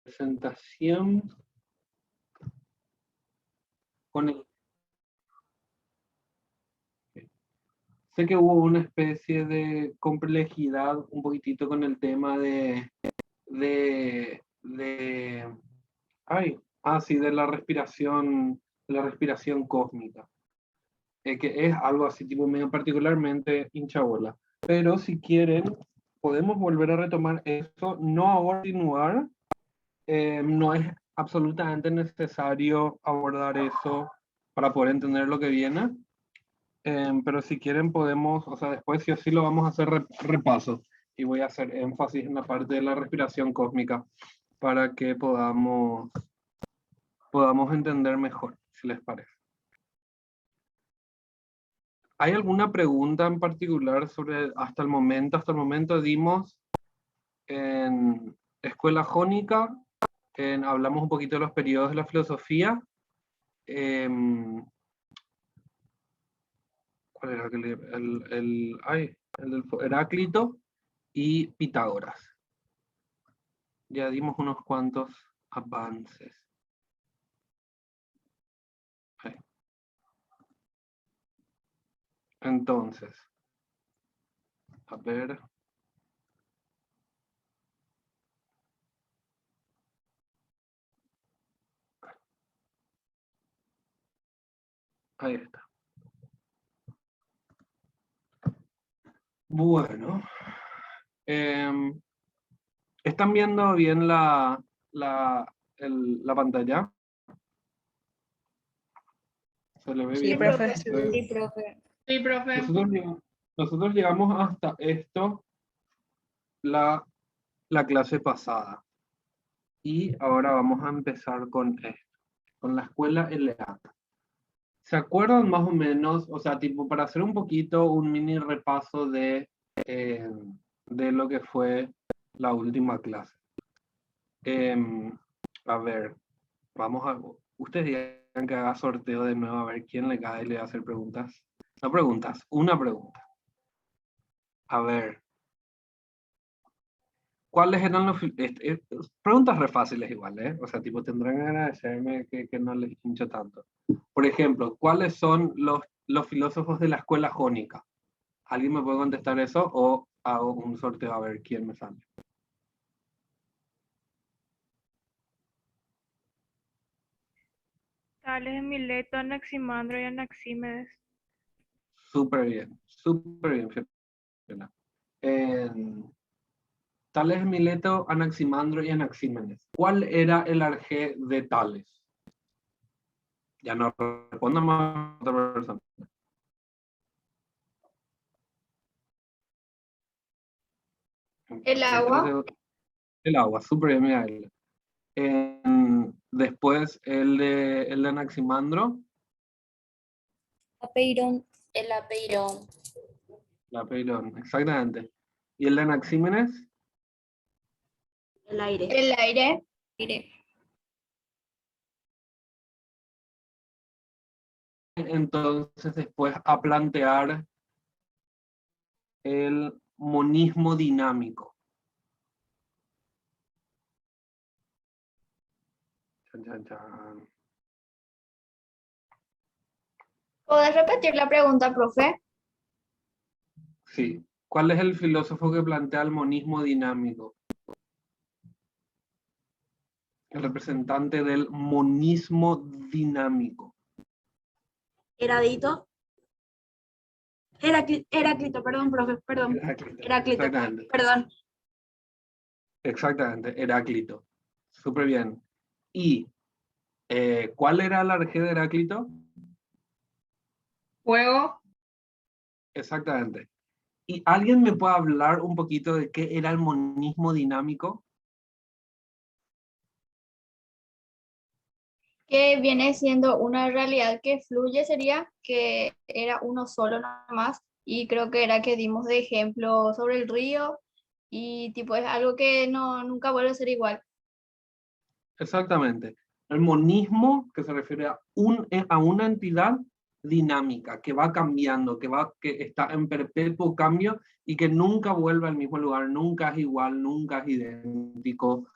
presentación con el... Sé que hubo una especie de complejidad un poquitito con el tema de sí, de la respiración cósmica, que es algo así tipo medio particularmente hinchabola. Pero si quieren, podemos volver a retomar eso, no ahora continuar, no es absolutamente necesario abordar eso para poder entender lo que viene, pero si quieren podemos, o sea, después sí o sí lo vamos a hacer repaso y voy a hacer énfasis en la parte de la respiración cósmica para que podamos entender mejor, si les parece. ¿Hay alguna pregunta en particular sobre hasta el momento? Hasta el momento dimos en escuela jónica, hablamos un poquito de los periodos de la filosofía. ¿Cuál era el del Heráclito y Pitágoras? Ya dimos unos cuantos avances. Ahí. Entonces, a ver. Ahí está. Bueno. ¿Están viendo bien la pantalla? ¿Se le ve Sí, bien? profe. Sí, profe. Sí, profe. Nosotros llegamos hasta esto la clase pasada. Y ahora vamos a empezar con esto, con la escuela eleata. ¿Se acuerdan más o menos? O sea, tipo, para hacer un poquito un mini repaso de lo que fue la última clase. A ver, vamos a... Ustedes digan que haga sorteo de nuevo, a ver quién le cae y le va a hacer preguntas. No preguntas, una pregunta. A ver. ¿Cuáles eran los... preguntas re fáciles igual, ¿eh? O sea, tipo, tendrán que agradecerme que no les hincho tanto. Por ejemplo, ¿cuáles son los filósofos de la escuela jónica? ¿Alguien me puede contestar eso o hago un sorteo a ver quién me sale? Tales, Mileto, Anaximandro y Anaxímedes. Súper bien, Fiona. Tales, Mileto, Anaximandro y Anaxímenes. ¿Cuál era el arjé de Tales? Ya no respondo más a otra persona. El agua. El agua, súper bien, mira. Después el de Anaximandro. Apeirón. El apeirón. La Peirón, exactamente. ¿Y el de Anaxímenes? El aire. El aire. Aire. Entonces después a plantear el monismo dinámico. Chan, chan, chan. ¿Puedes repetir la pregunta, profe? Sí. ¿Cuál es el filósofo que plantea el monismo dinámico? El representante del monismo dinámico. Heradito. Heráclito, perdón, profe, perdón. Heráclito, Exactamente. perdón. Exactamente, Heráclito. Súper bien. ¿Y cuál era el arjé de Heráclito? Fuego. Exactamente. ¿Y alguien me puede hablar un poquito de qué era el monismo dinámico? Que viene siendo una realidad que fluye, sería que era uno solo nada más. Y creo que era que dimos de ejemplo sobre el río. Y tipo, es algo que no, nunca vuelve a ser igual. Exactamente. El monismo, que se refiere a una entidad, dinámica, que va cambiando, que está en perpetuo cambio y que nunca vuelve al mismo lugar, nunca es igual, nunca es idéntico,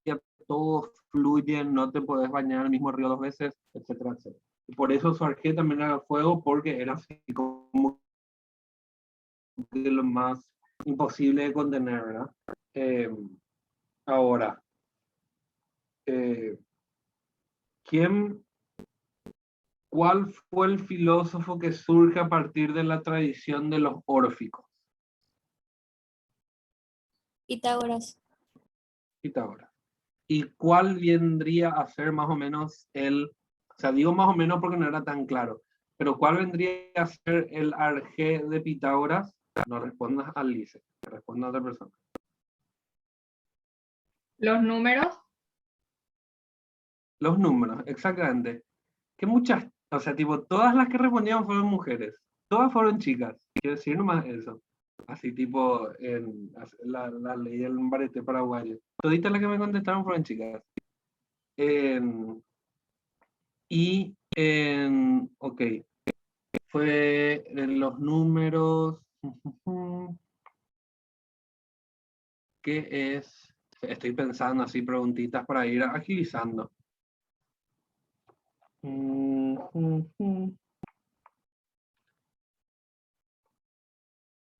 que todo fluye, no te puedes bañar en el mismo río 2 veces, etcétera, etcétera. Y por eso Suargé también era fuego, porque era así como de lo más imposible de contener, ¿verdad? Eh, ahora, eh, ¿quién ¿cuál fue el filósofo que surge a partir de la tradición de los órficos? Pitágoras. Pitágoras. ¿Y cuál vendría a ser más o menos o sea, digo más o menos porque no era tan claro, pero cuál vendría a ser el arjé de Pitágoras? No respondas a Lice, responda a otra persona. Los números. Los números, exactamente. Que muchas, o sea, tipo, todas las que respondieron fueron mujeres, todas fueron chicas, quiero decir nomás eso. Así tipo, la ley del barete paraguayo. Toditas las que me contestaron fueron chicas. Ok, fue en los números, ¿qué es? Estoy pensando así preguntitas para ir agilizando.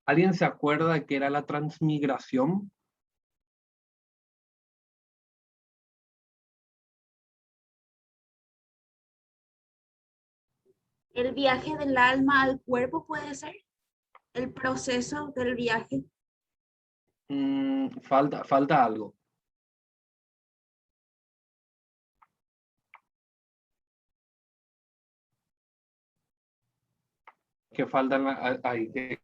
¿Alguien se acuerda de qué era la transmigración? El viaje del alma al cuerpo puede ser el proceso del viaje. Falta algo. Que falta ahí, que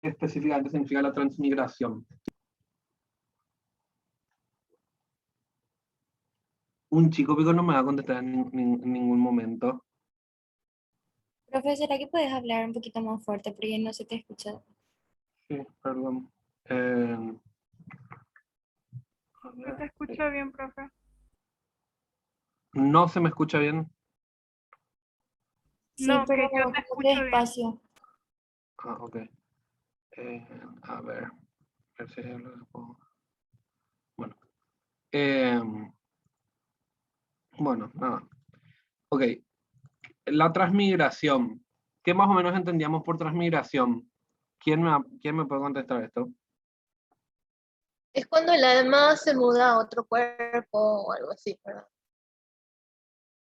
específicamente significa la transmigración. Un chico pico no me va a contestar en ningún momento. Profe, ¿será que puedes hablar un poquito más fuerte porque no se te escucha? Sí, perdón. No te escucho bien, profe. No se me escucha bien. Sí, No, pero que yo te como que escucho bien. despacio. Ah, ok. A ver si lo puedo. Bueno. Bueno, nada. Ok. La transmigración. ¿Qué más o menos entendíamos por transmigración? ¿Quién me puede contestar esto? Es cuando el alma se muda a otro cuerpo o algo así, ¿verdad?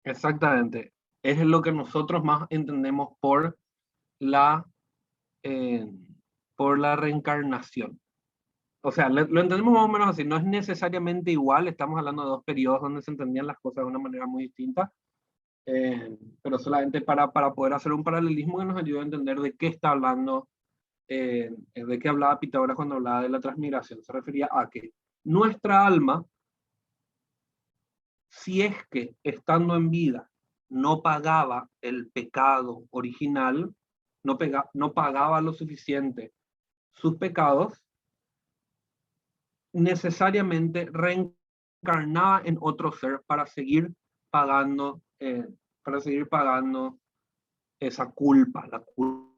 Exactamente. Es lo que nosotros más entendemos la, eh, por la reencarnación. O sea, lo entendemos más o menos así. No es necesariamente igual. Estamos hablando de dos periodos donde se entendían las cosas de una manera muy distinta. Pero solamente para poder hacer un paralelismo que nos ayude a entender de qué está hablando, de qué hablaba Pitágoras cuando hablaba de la transmigración. Se refería a que nuestra alma, si es que estando en vida no pagaba el pecado original, no pagaba lo suficiente sus pecados, necesariamente reencarnaba en otro ser para seguir pagando, esa culpa, la culpa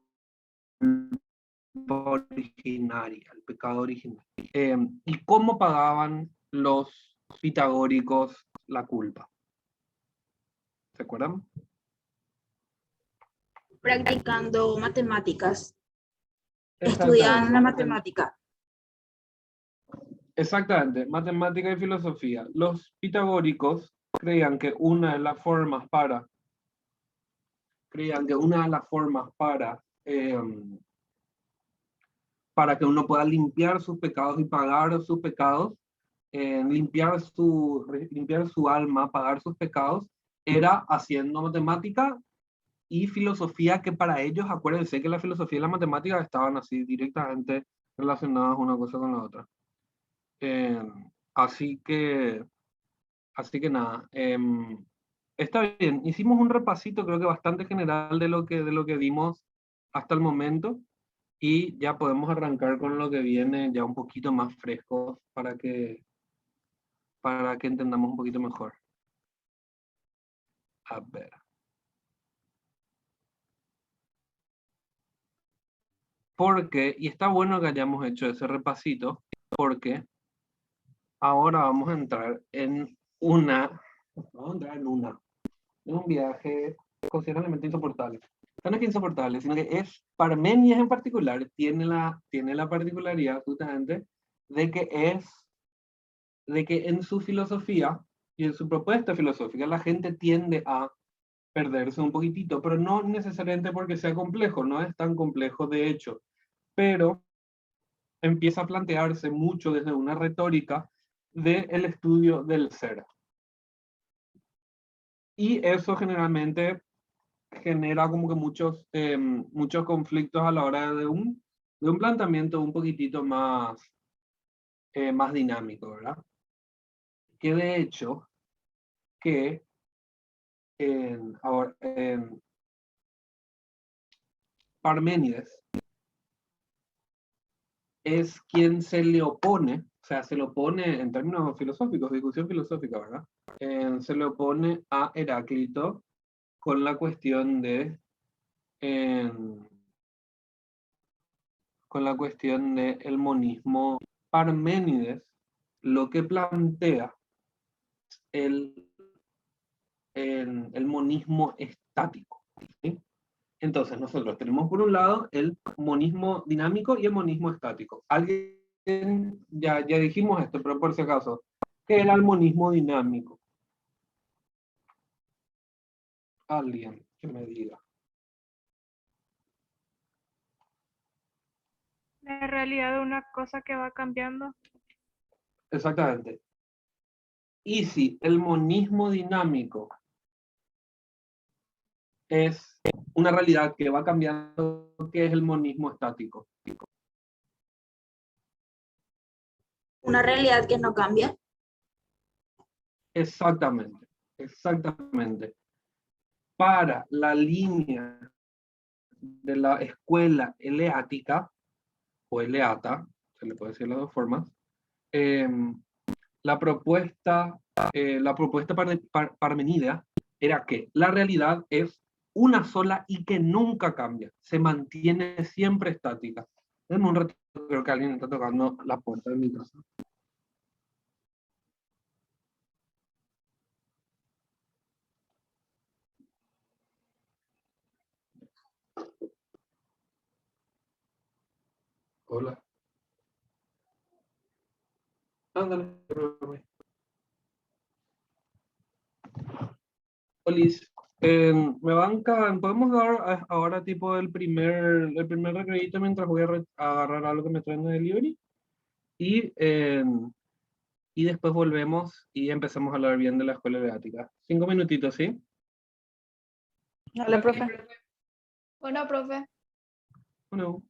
originaria, el pecado original. ¿Y cómo pagaban los pitagóricos la culpa? ¿Se acuerdan? Practicando matemáticas. Estudian la Exactamente. matemática. Exactamente, matemática y filosofía. Los pitagóricos creían que una de las formas para que uno pueda limpiar sus pecados y pagar sus pecados, limpiar su alma, pagar sus pecados, era haciendo matemática y filosofía, que para ellos, acuérdense que la filosofía y la matemática estaban así directamente relacionadas una cosa con la otra. Eh, así que, nada, está bien. Hicimos un repasito, creo que bastante general de lo que vimos hasta el momento. Y ya podemos arrancar con lo que viene ya un poquito más fresco para que entendamos un poquito mejor. A ver. Porque, y está bueno que hayamos hecho ese repasito, porque ahora vamos a entrar en un viaje considerablemente insoportable. No es que insoportable, sino que Parmenides en particular, tiene la particularidad justamente de que en su filosofía y en su propuesta filosófica la gente tiende a perderse un poquitito, pero no necesariamente porque sea complejo, no es tan complejo de hecho, pero empieza a plantearse mucho desde una retórica del estudio del ser. Y eso generalmente genera como que muchos conflictos a la hora de un planteamiento un poquitito más dinámico, ¿verdad? Que de hecho, que ahora, Parménides es quien se le opone, o sea, se le opone en términos filosóficos, discusión filosófica, ¿verdad? Se le opone a Heráclito con la cuestión con la cuestión del monismo. Parménides lo que plantea el, el monismo estático, ¿sí? Entonces nosotros tenemos por un lado el monismo dinámico y el monismo estático. Alguien, ya dijimos esto, pero por si acaso, ¿qué era el monismo dinámico? Alguien que me diga. La realidad de una cosa que va cambiando. Exactamente. Y si el monismo dinámico es una realidad que va cambiando, ¿qué es el monismo estático? Una realidad que no cambia. Exactamente, exactamente. Para la línea de la escuela eleática, o eleata, se le puede decir de las dos formas, eh, la propuesta parmenidea era que la realidad es una sola y que nunca cambia, se mantiene siempre estática. En un rato creo que alguien está tocando la puerta de mi casa. Hola. Ándale. Olis, me bancan, podemos dar ahora tipo el primer recredito mientras voy a agarrar algo que me traen de delivery y, y después volvemos y empezamos a hablar bien de la escuela beática. 5 minutitos, ¿sí? Hola, profe. Bueno, profe. Bueno.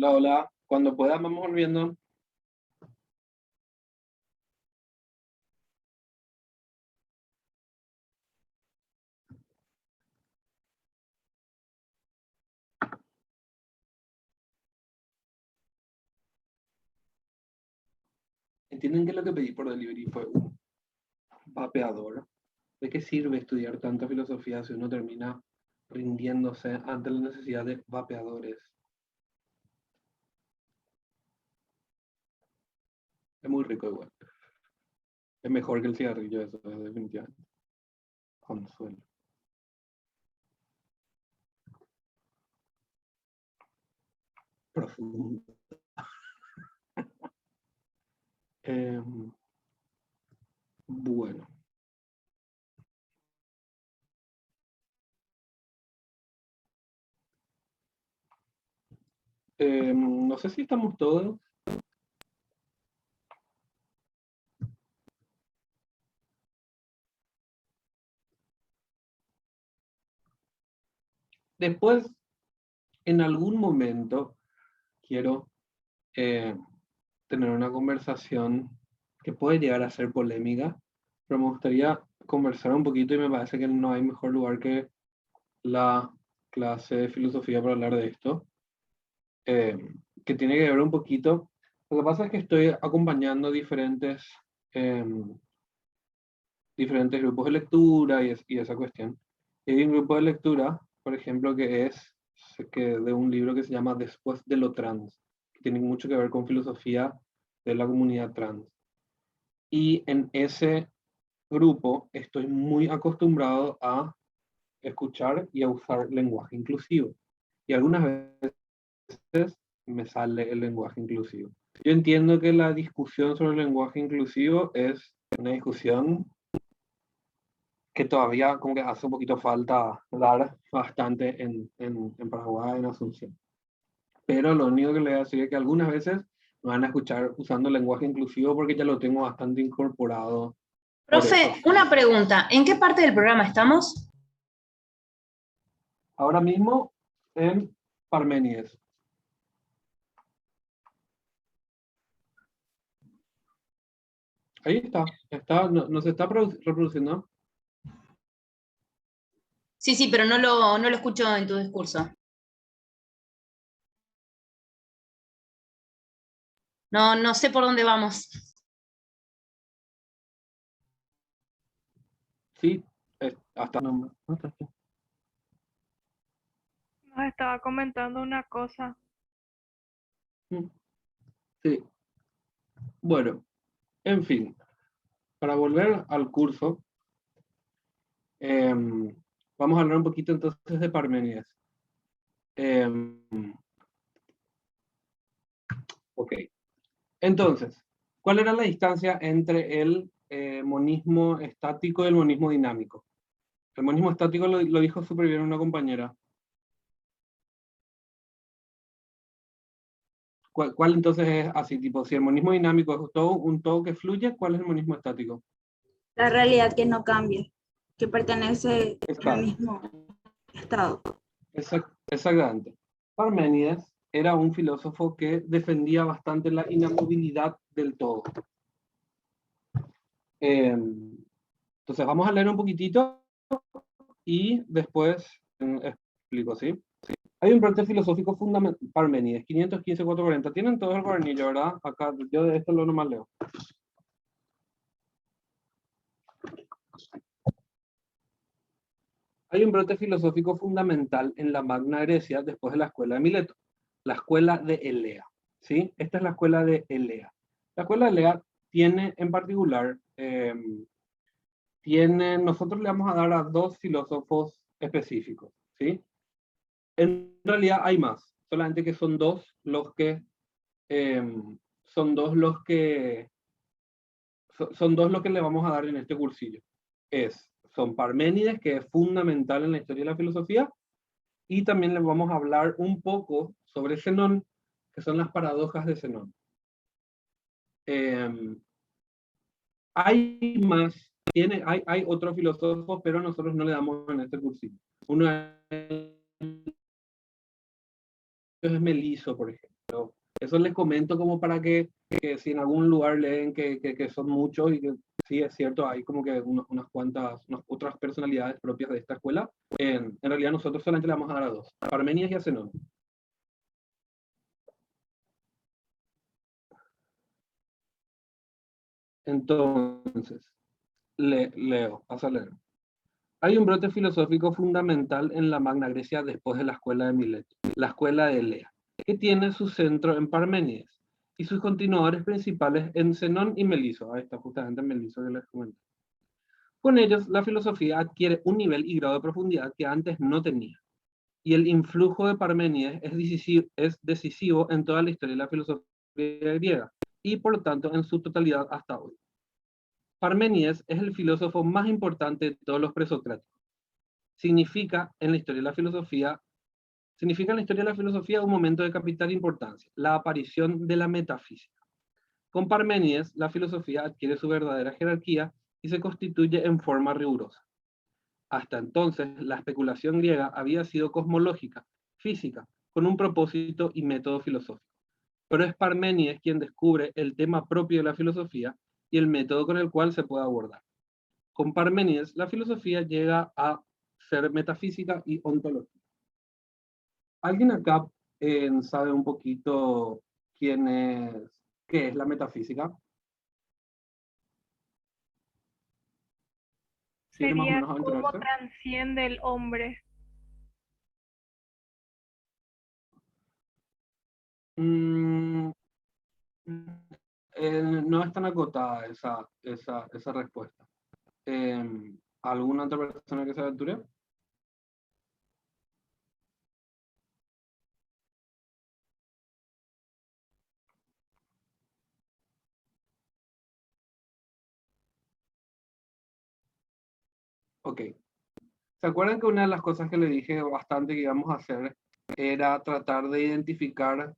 Hola, hola. Cuando pueda, vamos volviendo. ¿Entienden que lo que pedí por delivery fue un vapeador? ¿De qué sirve estudiar tanta filosofía si uno termina rindiéndose ante la necesidad de vapeadores? Es muy rico igual. Es mejor que el cigarrillo, eso es definitivamente. Consuelo. Profundo. Bueno. No sé si estamos todos. Después, en algún momento, quiero tener una conversación que puede llegar a ser polémica, pero me gustaría conversar un poquito y me parece que no hay mejor lugar que la clase de filosofía para hablar de esto, que tiene que ver un poquito. Lo que pasa es que estoy acompañando diferentes grupos de lectura y esa cuestión. Y hay un grupo de lectura, por ejemplo, de un libro que se llama Después de lo trans, que tiene mucho que ver con filosofía de la comunidad trans. Y en ese grupo estoy muy acostumbrado a escuchar y a usar lenguaje inclusivo. Y algunas veces me sale el lenguaje inclusivo. Yo entiendo que la discusión sobre el lenguaje inclusivo es una discusión que todavía como que hace un poquito falta dar bastante en Paraguay, en Asunción. Pero lo único que le voy a decir es que algunas veces me van a escuchar usando lenguaje inclusivo porque ya lo tengo bastante incorporado. Profe, una pregunta. ¿En qué parte del programa estamos? Ahora mismo en Parménides. Ahí está, no se está reproduciendo. Sí, pero no lo escucho en tu discurso. No sé por dónde vamos. Sí, hasta no está aquí. Nos estaba comentando una cosa. Sí. Bueno, en fin, para volver al curso, vamos a hablar un poquito entonces de Parménides. Ok, entonces, ¿cuál era la distancia entre el monismo estático y el monismo dinámico? El monismo estático lo dijo súper bien una compañera. ¿Cuál entonces es así? Tipo, si el monismo dinámico es un todo que fluye, ¿cuál es el monismo estático? La realidad que no cambia, que pertenece al Exacto. mismo estado. Exactamente. Parménides era un filósofo que defendía bastante la inamovilidad del todo. Entonces vamos a leer un poquitito y después explico, ¿sí? Hay un proyecto filosófico fundamental, Parménides, 515-440. Tienen todo el cuadernillo, ¿verdad? Acá, yo de esto lo nomás leo. Hay un brote filosófico fundamental en la Magna Grecia después de la escuela de Mileto, la escuela de Elea, ¿sí? Esta es la escuela de Elea. La escuela de Elea tiene en particular, nosotros le vamos a dar a dos filósofos específicos, ¿sí? En realidad hay más, solamente que son dos los que le vamos a dar en este cursillo. Son Parménides, que es fundamental en la historia de la filosofía, y también les vamos a hablar un poco sobre Zenón, que son las paradojas de Zenón. Hay más, hay otros filósofos, pero nosotros no le damos en este cursillo. Uno es Meliso, por ejemplo. Eso les comento como para que si en algún lugar leen que son muchos y que sí es cierto, hay como que unas otras personalidades propias de esta escuela. En realidad nosotros solamente le vamos a dar a dos, a Parmenides y a Zenón. Entonces, leo, paso a leer. Hay un brote filosófico fundamental en la Magna Grecia después de la escuela de Mileto, la escuela de Elea, que tiene su centro en Parménides y sus continuadores principales en Zenón y Meliso. Ahí está justamente Meliso que les comenté. Con ellos, la filosofía adquiere un nivel y grado de profundidad que antes no tenía, y el influjo de Parménides es decisivo en toda la historia de la filosofía griega, y por lo tanto en su totalidad hasta hoy. Parménides es el filósofo más importante de todos los presocráticos. Significa en la historia de la filosofía un momento de capital importancia, la aparición de la metafísica. Con Parménides, la filosofía adquiere su verdadera jerarquía y se constituye en forma rigurosa. Hasta entonces, la especulación griega había sido cosmológica, física, con un propósito y método filosófico. Pero es Parménides quien descubre el tema propio de la filosofía y el método con el cual se puede abordar. Con Parménides, la filosofía llega a ser metafísica y ontológica. ¿Alguien acá sabe un poquito qué es la metafísica? ¿Quiere más o Sería menos cómo aventurarse? transciende el hombre. Mm, no es tan acotada esa respuesta. ¿Alguna otra persona que se aventure? Ok. ¿Se acuerdan que una de las cosas que le dije bastante que íbamos a hacer era tratar de identificar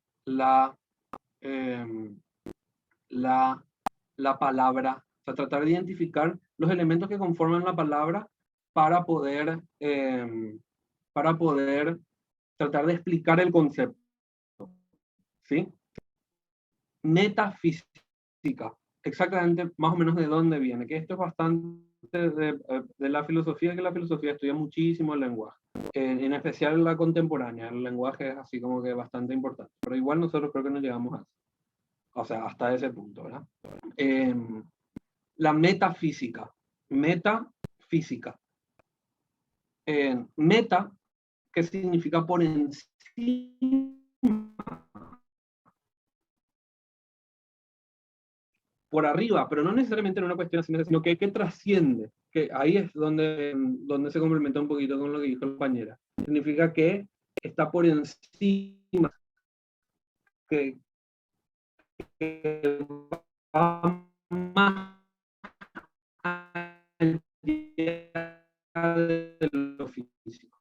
em, la palabra, o sea, tratar de identificar los elementos que conforman la palabra para poder tratar de explicar el concepto, ¿sí? Metafísica, exactamente más o menos de dónde viene, que esto es bastante de la filosofía, que la filosofía estudia muchísimo el lenguaje, en especial la contemporánea, el lenguaje es así como que bastante importante, pero igual nosotros creo que no llegamos a eso, o sea, hasta ese punto, ¿verdad? La metafísica, meta, que significa por encima, por arriba, pero no necesariamente en una cuestión así, sino que trasciende, que ahí es donde se complementa un poquito con lo que dijo la compañera. Significa que está por encima, que va más allá de lo físico,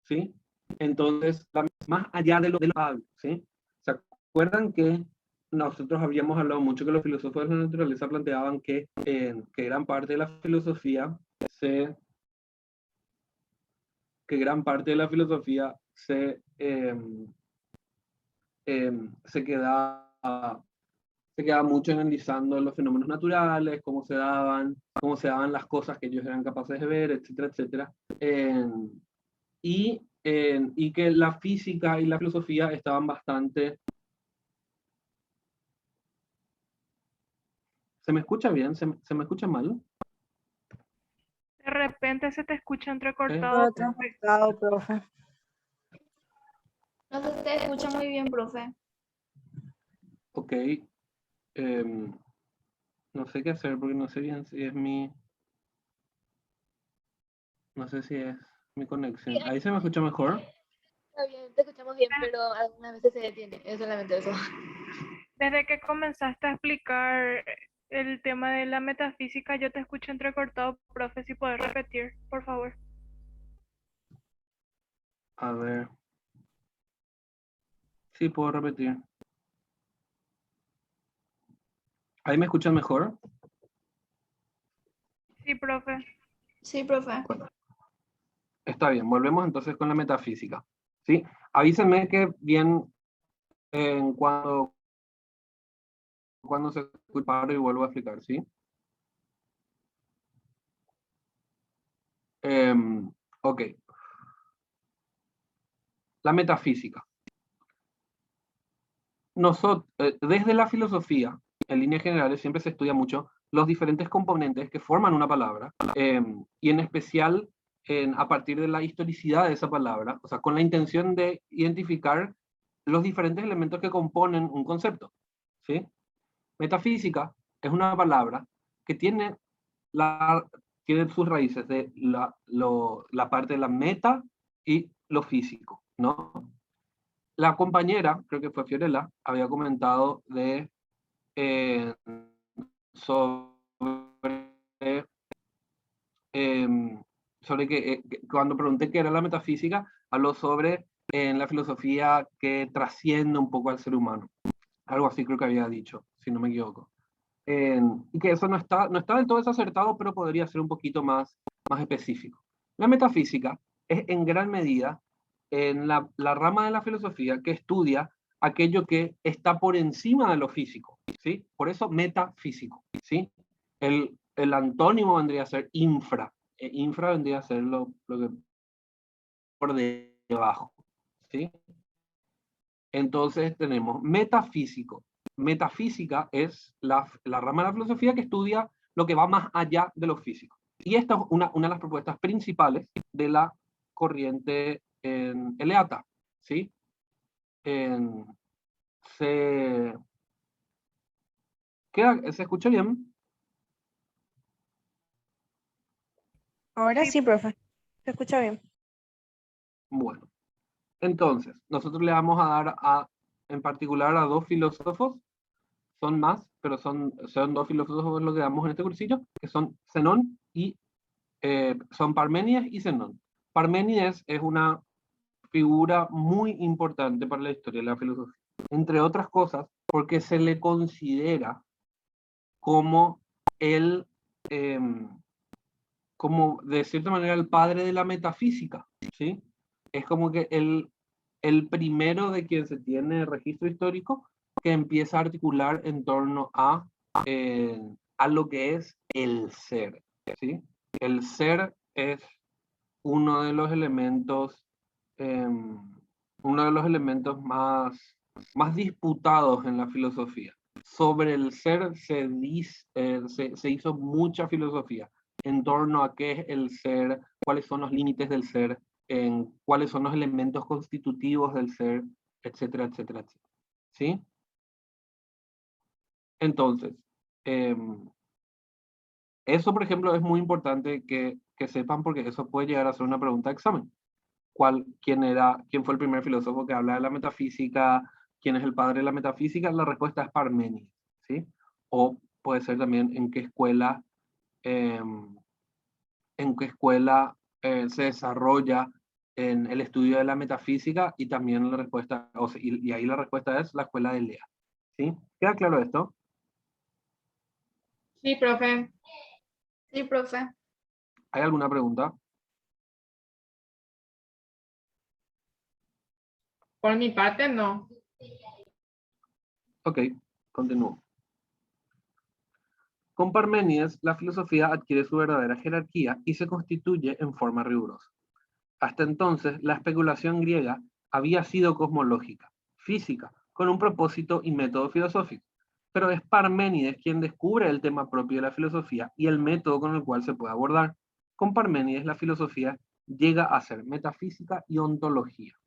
¿sí? Entonces, más allá de lo hablo, ¿sí? ¿Se acuerdan que nosotros habíamos hablado mucho que los filósofos de la naturaleza planteaban que gran parte de la filosofía se queda mucho analizando los fenómenos naturales, cómo se daban las cosas que ellos eran capaces de ver, etcétera, etcétera. Y que la física y la filosofía estaban bastante... ¿Se me escucha bien? ¿Se me escucha mal? De repente se te escucha Todo entrecortado. transportado, profe. No se te escucha muy bien, profe. Ok. No sé qué hacer porque no sé bien si es no sé si es mi conexión. Sí, ¿Ahí se me escucha mejor? está bien, te escuchamos bien, pero algunas veces se detiene, es solamente eso. Desde que comenzaste a explicar el tema de la metafísica, yo te escucho entrecortado, profe, si puedes repetir, por favor. A ver. Sí, puedo repetir. ¿Ahí me escuchan mejor? Sí, profe. Sí, profe. Bueno, está bien. Volvemos entonces con la metafísica. ¿Sí? Avísenme que bien cuando se paro y vuelvo a explicar, ¿sí? Ok. La metafísica. Desde la filosofía, en líneas generales, siempre se estudia mucho los diferentes componentes que forman una palabra, y en especial a partir de la historicidad de esa palabra, o sea, con la intención de identificar los diferentes elementos que componen un concepto, ¿sí? Metafísica es una palabra que tiene sus raíces de la parte de la meta y lo físico, ¿no? La compañera, creo que fue Fiorella, había comentado eh, sobre, sobre que cuando pregunté qué era la metafísica, habló sobre la filosofía que trasciende un poco al ser humano. Algo así creo que había dicho, si no me equivoco. Y que eso no está del todo desacertado, pero podría ser un poquito más específico. La metafísica es en gran medida en la rama de la filosofía que estudia aquello que está por encima de lo físico, ¿sí? Por eso metafísico, ¿sí? El antónimo vendría a ser infra. Infra vendría a ser lo que por debajo, ¿sí? Entonces tenemos metafísico. Metafísica es la rama de la filosofía que estudia lo que va más allá de lo físico. Y esta es una de las propuestas principales de la corriente eleata, ¿sí? ¿Se escucha bien? Ahora Sí. sí, profe. Se escucha bien. Bueno, entonces, nosotros le vamos a dar en particular a dos filósofos, son más, pero son dos filósofos lo que damos en este cursillo, que son Zenón y son Parménides y Zenón. Parménides es una figura muy importante para la historia de la filosofía, entre otras cosas, porque se le considera como como de cierta manera el padre de la metafísica, ¿sí? Es como que el primero de quien se tiene registro histórico que empieza a articular en torno a lo que es el ser, ¿sí? El ser es uno de los elementos, más disputados en la filosofía. Sobre el ser se hizo mucha filosofía en torno a qué es el ser, cuáles son los límites del ser, cuáles son los elementos constitutivos del ser, etcétera, etcétera, etcétera. ¿Sí? Entonces, eso, por ejemplo, es muy importante que sepan porque eso puede llegar a ser una pregunta de examen. ¿Quién fue el primer filósofo que habla de la metafísica? ¿Quién es el padre de la metafísica? La respuesta es Parménides, ¿sí? O puede ser también en qué escuela se desarrolla en el estudio de la metafísica, y también la respuesta, y ahí la respuesta es la escuela de Lea, ¿sí? ¿Queda claro esto? Sí, profe. Sí, profe. ¿Hay alguna pregunta? Por mi parte, no. Ok, continúo. Con Parménides, la filosofía adquiere su verdadera jerarquía y se constituye en forma rigurosa. Hasta entonces, la especulación griega había sido cosmológica, física, con un propósito y método filosófico. Pero es Parménides quien descubre el tema propio de la filosofía y el método con el cual se puede abordar. Con Parménides, la filosofía llega a ser metafísica y ontología,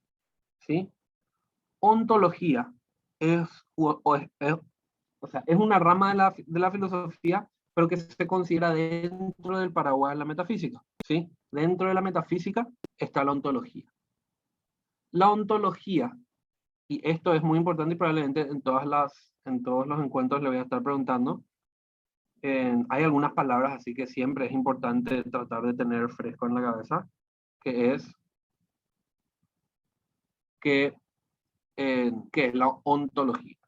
¿sí? Ontología es una rama de la filosofía, pero que se considera dentro del paraguas de la metafísica, ¿sí? Dentro de la metafísica está la ontología. La ontología, y esto es muy importante y probablemente en todos los encuentros le voy a estar preguntando, hay algunas palabras así que siempre es importante tratar de tener fresco en la cabeza, que es que es la ontología.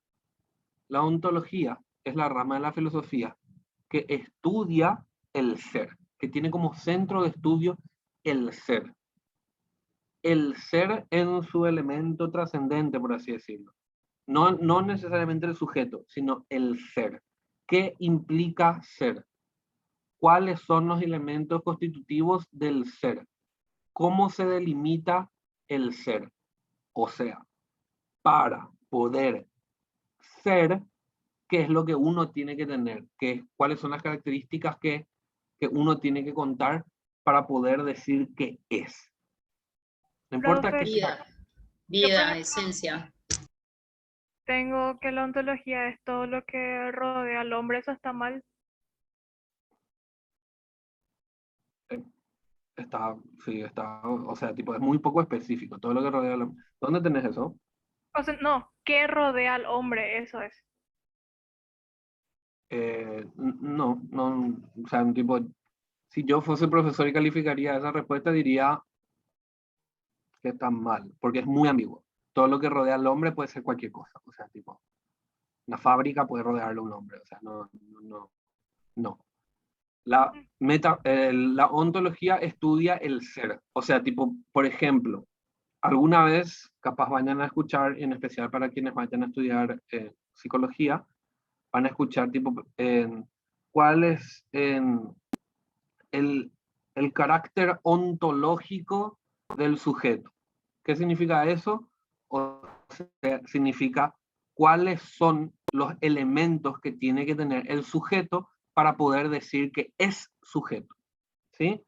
La ontología es la rama de la filosofía que estudia el ser, que tiene como centro de estudio el ser en su elemento trascendente, por así decirlo. no necesariamente el sujeto, sino el ser. ¿Qué implica ser? ¿Cuáles son los elementos constitutivos del ser? ¿Cómo se delimita el ser? O sea, para poder ser, ¿qué es lo que uno tiene que tener? ¿Cuáles son las características que uno tiene que contar para poder decir que es? No importa Profe, qué. Vida, vida, esencia. tengo que la ontología es todo lo que rodea al hombre, eso está mal. Sí, o sea, tipo, es muy poco específico, todo lo que rodea al hombre. ¿Dónde tenés eso? O sea, no, ¿qué rodea al hombre? Eso es. No, o sea, un tipo, si yo fuese profesor y calificaría esa respuesta, diría que está mal, porque es muy ambiguo. Todo lo que rodea al hombre puede ser cualquier cosa, o sea, tipo, una fábrica puede rodearle a un hombre, o sea, no. La ontología estudia el ser, o sea, tipo, por ejemplo, alguna vez, capaz vayan a escuchar, en especial para quienes vayan a estudiar psicología, van a escuchar tipo cuál es el, el carácter ontológico del sujeto. ¿Qué significa eso? O sea, significa cuáles son los elementos que tiene que tener el sujeto para poder decir que es sujeto. ¿Sí?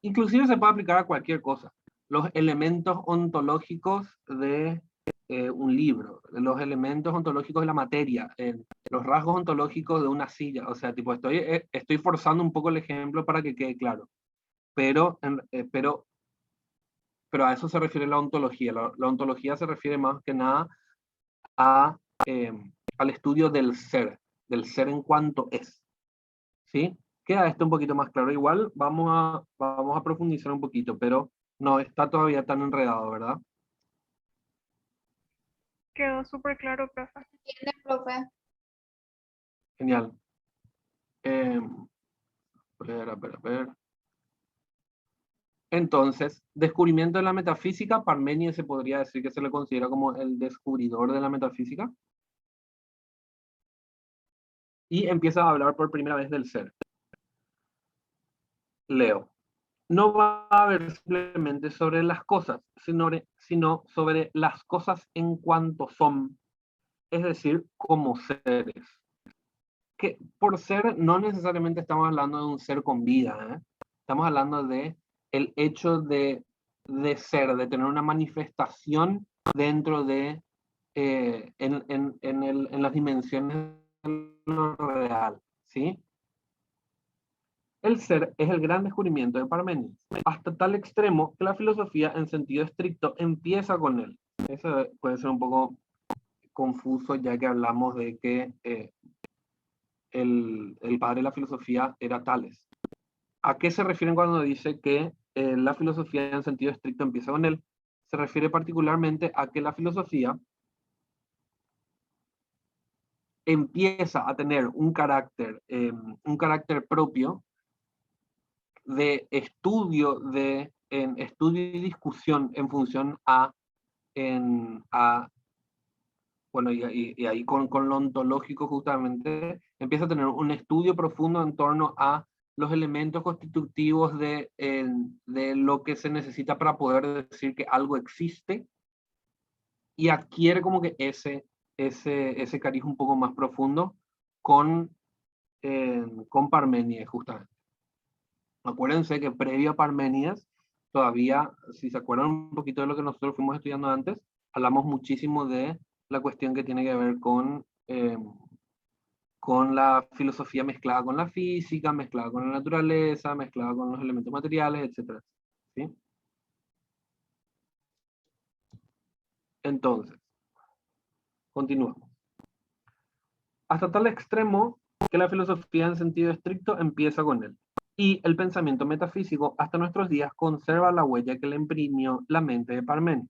Inclusive se puede aplicar a cualquier cosa. Los elementos ontológicos de un libro, los elementos ontológicos de la materia, los rasgos ontológicos de una silla. O sea, tipo, estoy forzando un poco el ejemplo para que quede claro. Pero a eso se refiere la ontología. La ontología se refiere más que nada a, al estudio del ser en cuanto es. ¿Sí? Queda esto un poquito más claro. Igual vamos a profundizar un poquito, pero no está todavía tan enredado, ¿verdad? Quedó súper claro, profe. ¿Entiende, profe? Genial. A ver. Entonces, descubrimiento de la metafísica, Parménides se podría decir que se le considera como el descubridor de la metafísica. Y empieza a hablar por primera vez del ser. Leo. No va a haber simplemente sobre las cosas, sino sobre las cosas en cuanto son, es decir, como seres. Que por ser no necesariamente estamos hablando de un ser con vida, ¿eh? Estamos hablando de el hecho de ser, de tener una manifestación dentro de, en las dimensiones de lo real, ¿sí? El ser es el gran descubrimiento de Parménides, hasta tal extremo que la filosofía en sentido estricto empieza con él. Eso puede ser un poco confuso ya que hablamos de que el padre de la filosofía era Tales. ¿A qué se refieren cuando dice que la filosofía en sentido estricto empieza con él? Se refiere particularmente a que la filosofía empieza a tener un carácter propio de estudio, estudio y discusión en función bueno, y ahí con lo ontológico justamente, empieza a tener un estudio profundo en torno a los elementos constitutivos de lo que se necesita para poder decir que algo existe, y adquiere como que ese cariz un poco más profundo con Parménides justamente. Acuérdense que previo a Parménides, todavía, si se acuerdan un poquito de lo que nosotros fuimos estudiando antes, hablamos muchísimo de la cuestión que tiene que ver con la filosofía mezclada con la física, mezclada con la naturaleza, mezclada con los elementos materiales, etc. ¿Sí? Entonces, continuamos. Hasta tal extremo que la filosofía en sentido estricto empieza con él. Y el pensamiento metafísico hasta nuestros días conserva la huella que le imprimió la mente de Parménides.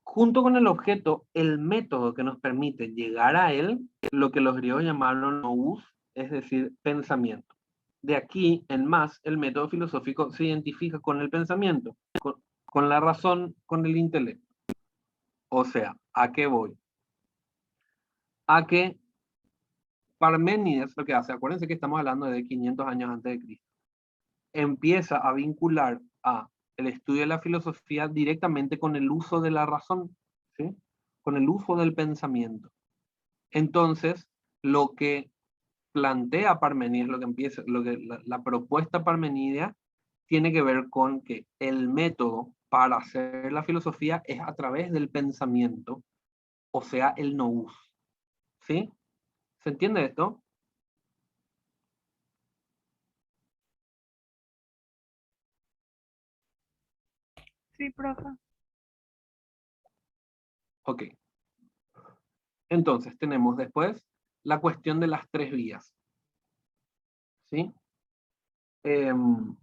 Junto con el objeto, el método que nos permite llegar a él, lo que los griegos llamaron nous, es decir, pensamiento. De aquí en más, el método filosófico se identifica con el pensamiento, con la razón, con el intelecto. O sea, ¿a qué voy? A que Parménides lo que hace, acuérdense que estamos hablando de 500 años antes de Cristo, empieza a vincular a el estudio de la filosofía directamente con el uso de la razón, ¿sí? Con el uso del pensamiento. Entonces, lo que plantea Parmenides, la propuesta parmenidia tiene que ver con que el método para hacer la filosofía es a través del pensamiento, o sea, el nous. ¿Sí? ¿Se entiende esto? Sí, profe. Ok. Entonces, tenemos después la cuestión de las tres vías. ¿Sí?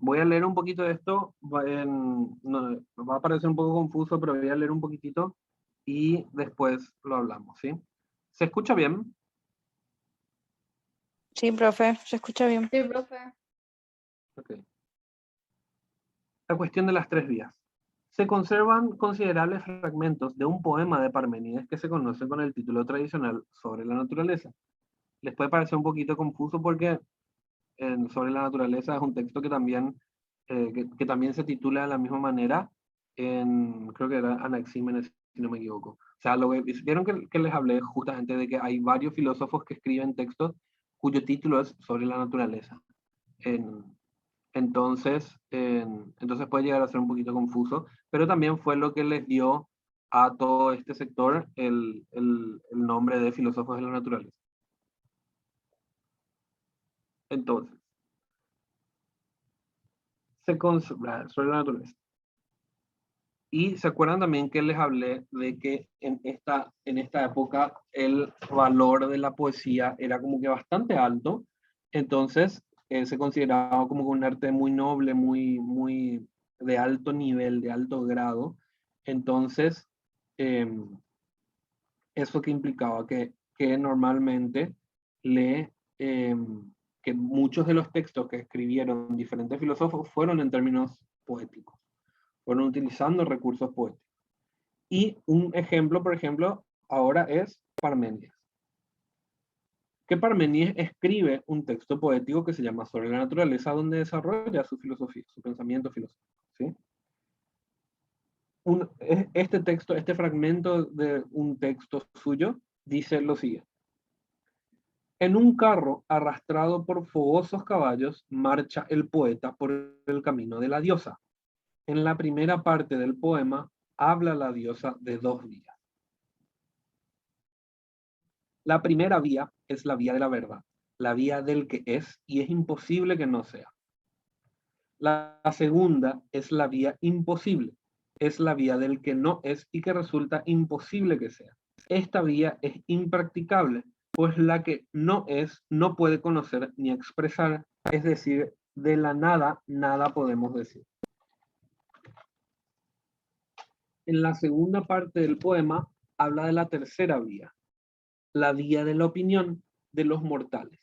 Voy a leer un poquito de esto. Va a parecer un poco confuso, pero voy a leer un poquitito y después lo hablamos. ¿Sí? ¿Se escucha bien? Sí, profe, se escucha bien. Sí, profe. Ok. La cuestión de las tres vías. Se conservan considerables fragmentos de un poema de Parménides que se conoce con el título tradicional Sobre la naturaleza. Les puede parecer un poquito confuso porque Sobre la naturaleza es un texto que también, que también se titula de la misma manera creo que era Anaxímenes, si no me equivoco. O sea, vieron que les hablé justamente de que hay varios filósofos que escriben textos cuyo título es Sobre la naturaleza. Entonces puede llegar a ser un poquito confuso, pero también fue lo que les dio a todo este sector el nombre de filósofos de la naturaleza. Entonces, sobre la naturaleza. Y se acuerdan también que les hablé de que en esta época el valor de la poesía era como que bastante alto, entonces se consideraba como un arte muy noble, muy de alto nivel, de alto grado. Entonces, eso que implicaba que normalmente que muchos de los textos que escribieron diferentes filósofos fueron en términos poéticos, fueron utilizando recursos poéticos. Y un ejemplo, por ejemplo, ahora es Parménides. Que Parménides escribe un texto poético que se llama Sobre la naturaleza, donde desarrolla su filosofía, su pensamiento filosófico. ¿Sí? Este texto, este fragmento de un texto suyo, dice lo siguiente. En un carro arrastrado por fogosos caballos, marcha el poeta por el camino de la diosa. En la primera parte del poema, habla la diosa de dos vías. La primera vía es la vía de la verdad, la vía del que es y es imposible que no sea. La segunda es la vía imposible, es la vía del que no es y que resulta imposible que sea. Esta vía es impracticable, pues la que no es no puede conocer ni expresar, es decir, de la nada, nada podemos decir. En la segunda parte del poema habla de la tercera vía, la vía de la opinión de los mortales.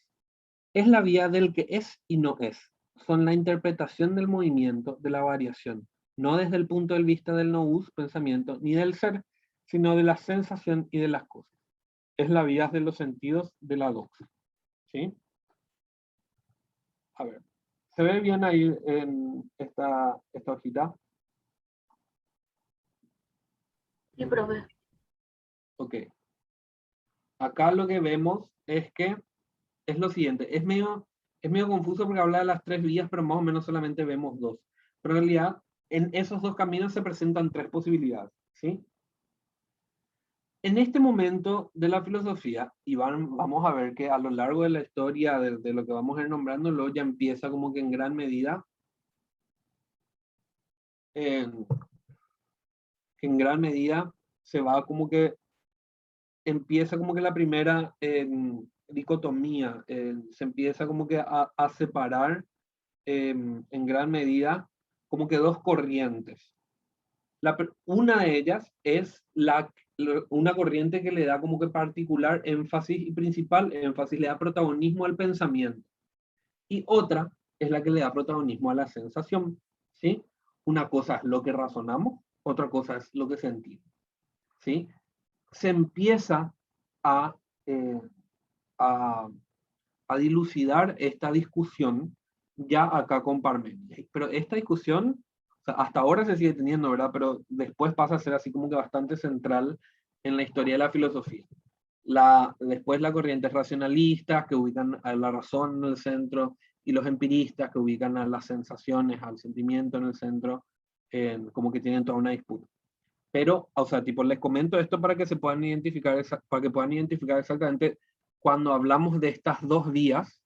Es la vía del que es y no es. Son la interpretación del movimiento, de la variación, no desde el punto de vista del nous, pensamiento, ni del ser, sino de la sensación y de las cosas. Es la vía de los sentidos de la doxa. ¿Sí? A ver, ¿se ve bien ahí en esta hojita? Sí, profe. Ok. Acá lo que vemos es que es lo siguiente, es medio confuso porque habla de las tres vías, pero más o menos solamente vemos dos. Pero en realidad, en esos dos caminos se presentan tres posibilidades, ¿sí? En este momento de la filosofía, y vamos a ver que a lo largo de la historia de lo que vamos a ir nombrándolo, ya empieza como que en gran medida, se va como que empieza como que la primera dicotomía, se empieza como que a separar en gran medida como que dos corrientes. Una de ellas es una corriente que le da como que particular énfasis y principal énfasis, le da protagonismo al pensamiento. Y otra es la que le da protagonismo a la sensación, ¿sí? Una cosa es lo que razonamos, otra cosa es lo que sentimos, ¿sí? se empieza a, eh, a, a dilucidar esta discusión ya acá con Parménides. Pero esta discusión, o sea, hasta ahora se sigue teniendo, ¿verdad? Pero después pasa a ser así como que bastante central en la historia de la filosofía. Después la corriente racionalistas que ubican a la razón en el centro y los empiristas que ubican a las sensaciones, al sentimiento en el centro, como que tienen toda una disputa. Pero, o sea, tipo, les comento esto para que se puedan identificar, para que puedan identificar exactamente cuando hablamos de estas dos vías,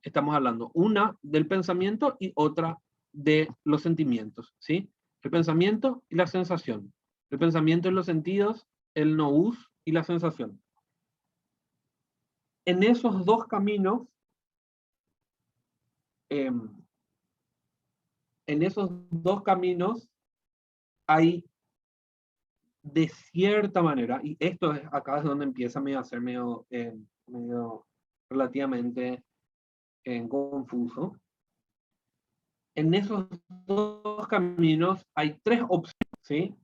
estamos hablando una del pensamiento y otra de los sentimientos, ¿sí? El pensamiento y la sensación. El pensamiento y los sentidos, el nous y la sensación. En esos dos caminos, hay de cierta manera, y esto es acá es donde empieza a ser medio relativamente confuso. En esos dos caminos hay tres opciones, ¿sí?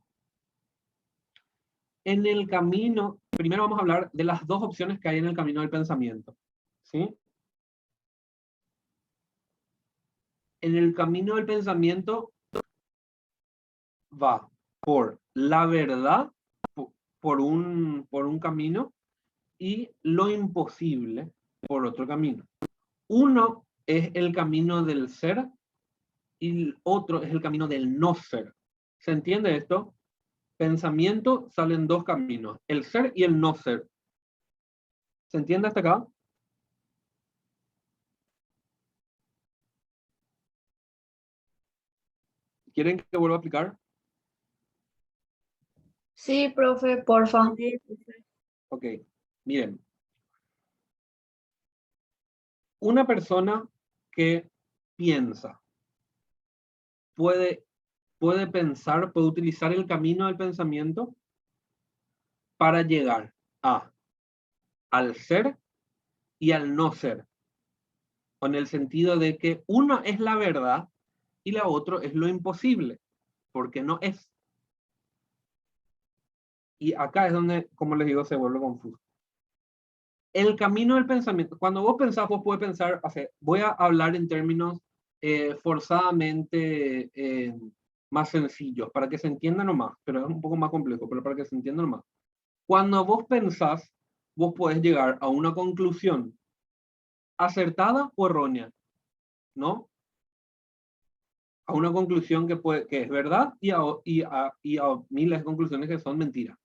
En el camino, primero vamos a hablar de las dos opciones que hay en el camino del pensamiento, ¿sí? En el camino del pensamiento va por la verdad, por un camino, y lo imposible por otro camino. Uno es el camino del ser y el otro es el camino del no ser. ¿Se entiende esto? Pensamiento salen dos caminos, el ser y el no ser. ¿Se entiende hasta acá? ¿Quieren que vuelva a explicar? Sí, profe, porfa. Ok, miren. Una persona que piensa puede pensar, puede utilizar el camino del pensamiento para llegar al ser y al no ser. Con el sentido de que una es la verdad y la otra es lo imposible, porque no es. Y acá es donde, como les digo, se vuelve confuso. El camino del pensamiento, cuando vos pensás, vos puedes pensar, o sea, voy a hablar en términos forzadamente más sencillos, para que se entienda nomás, pero es un poco más complejo, pero para que se entienda nomás. Cuando vos pensás, vos podés llegar a una conclusión acertada o errónea, ¿no? A una conclusión que es verdad y a miles de conclusiones que son mentiras.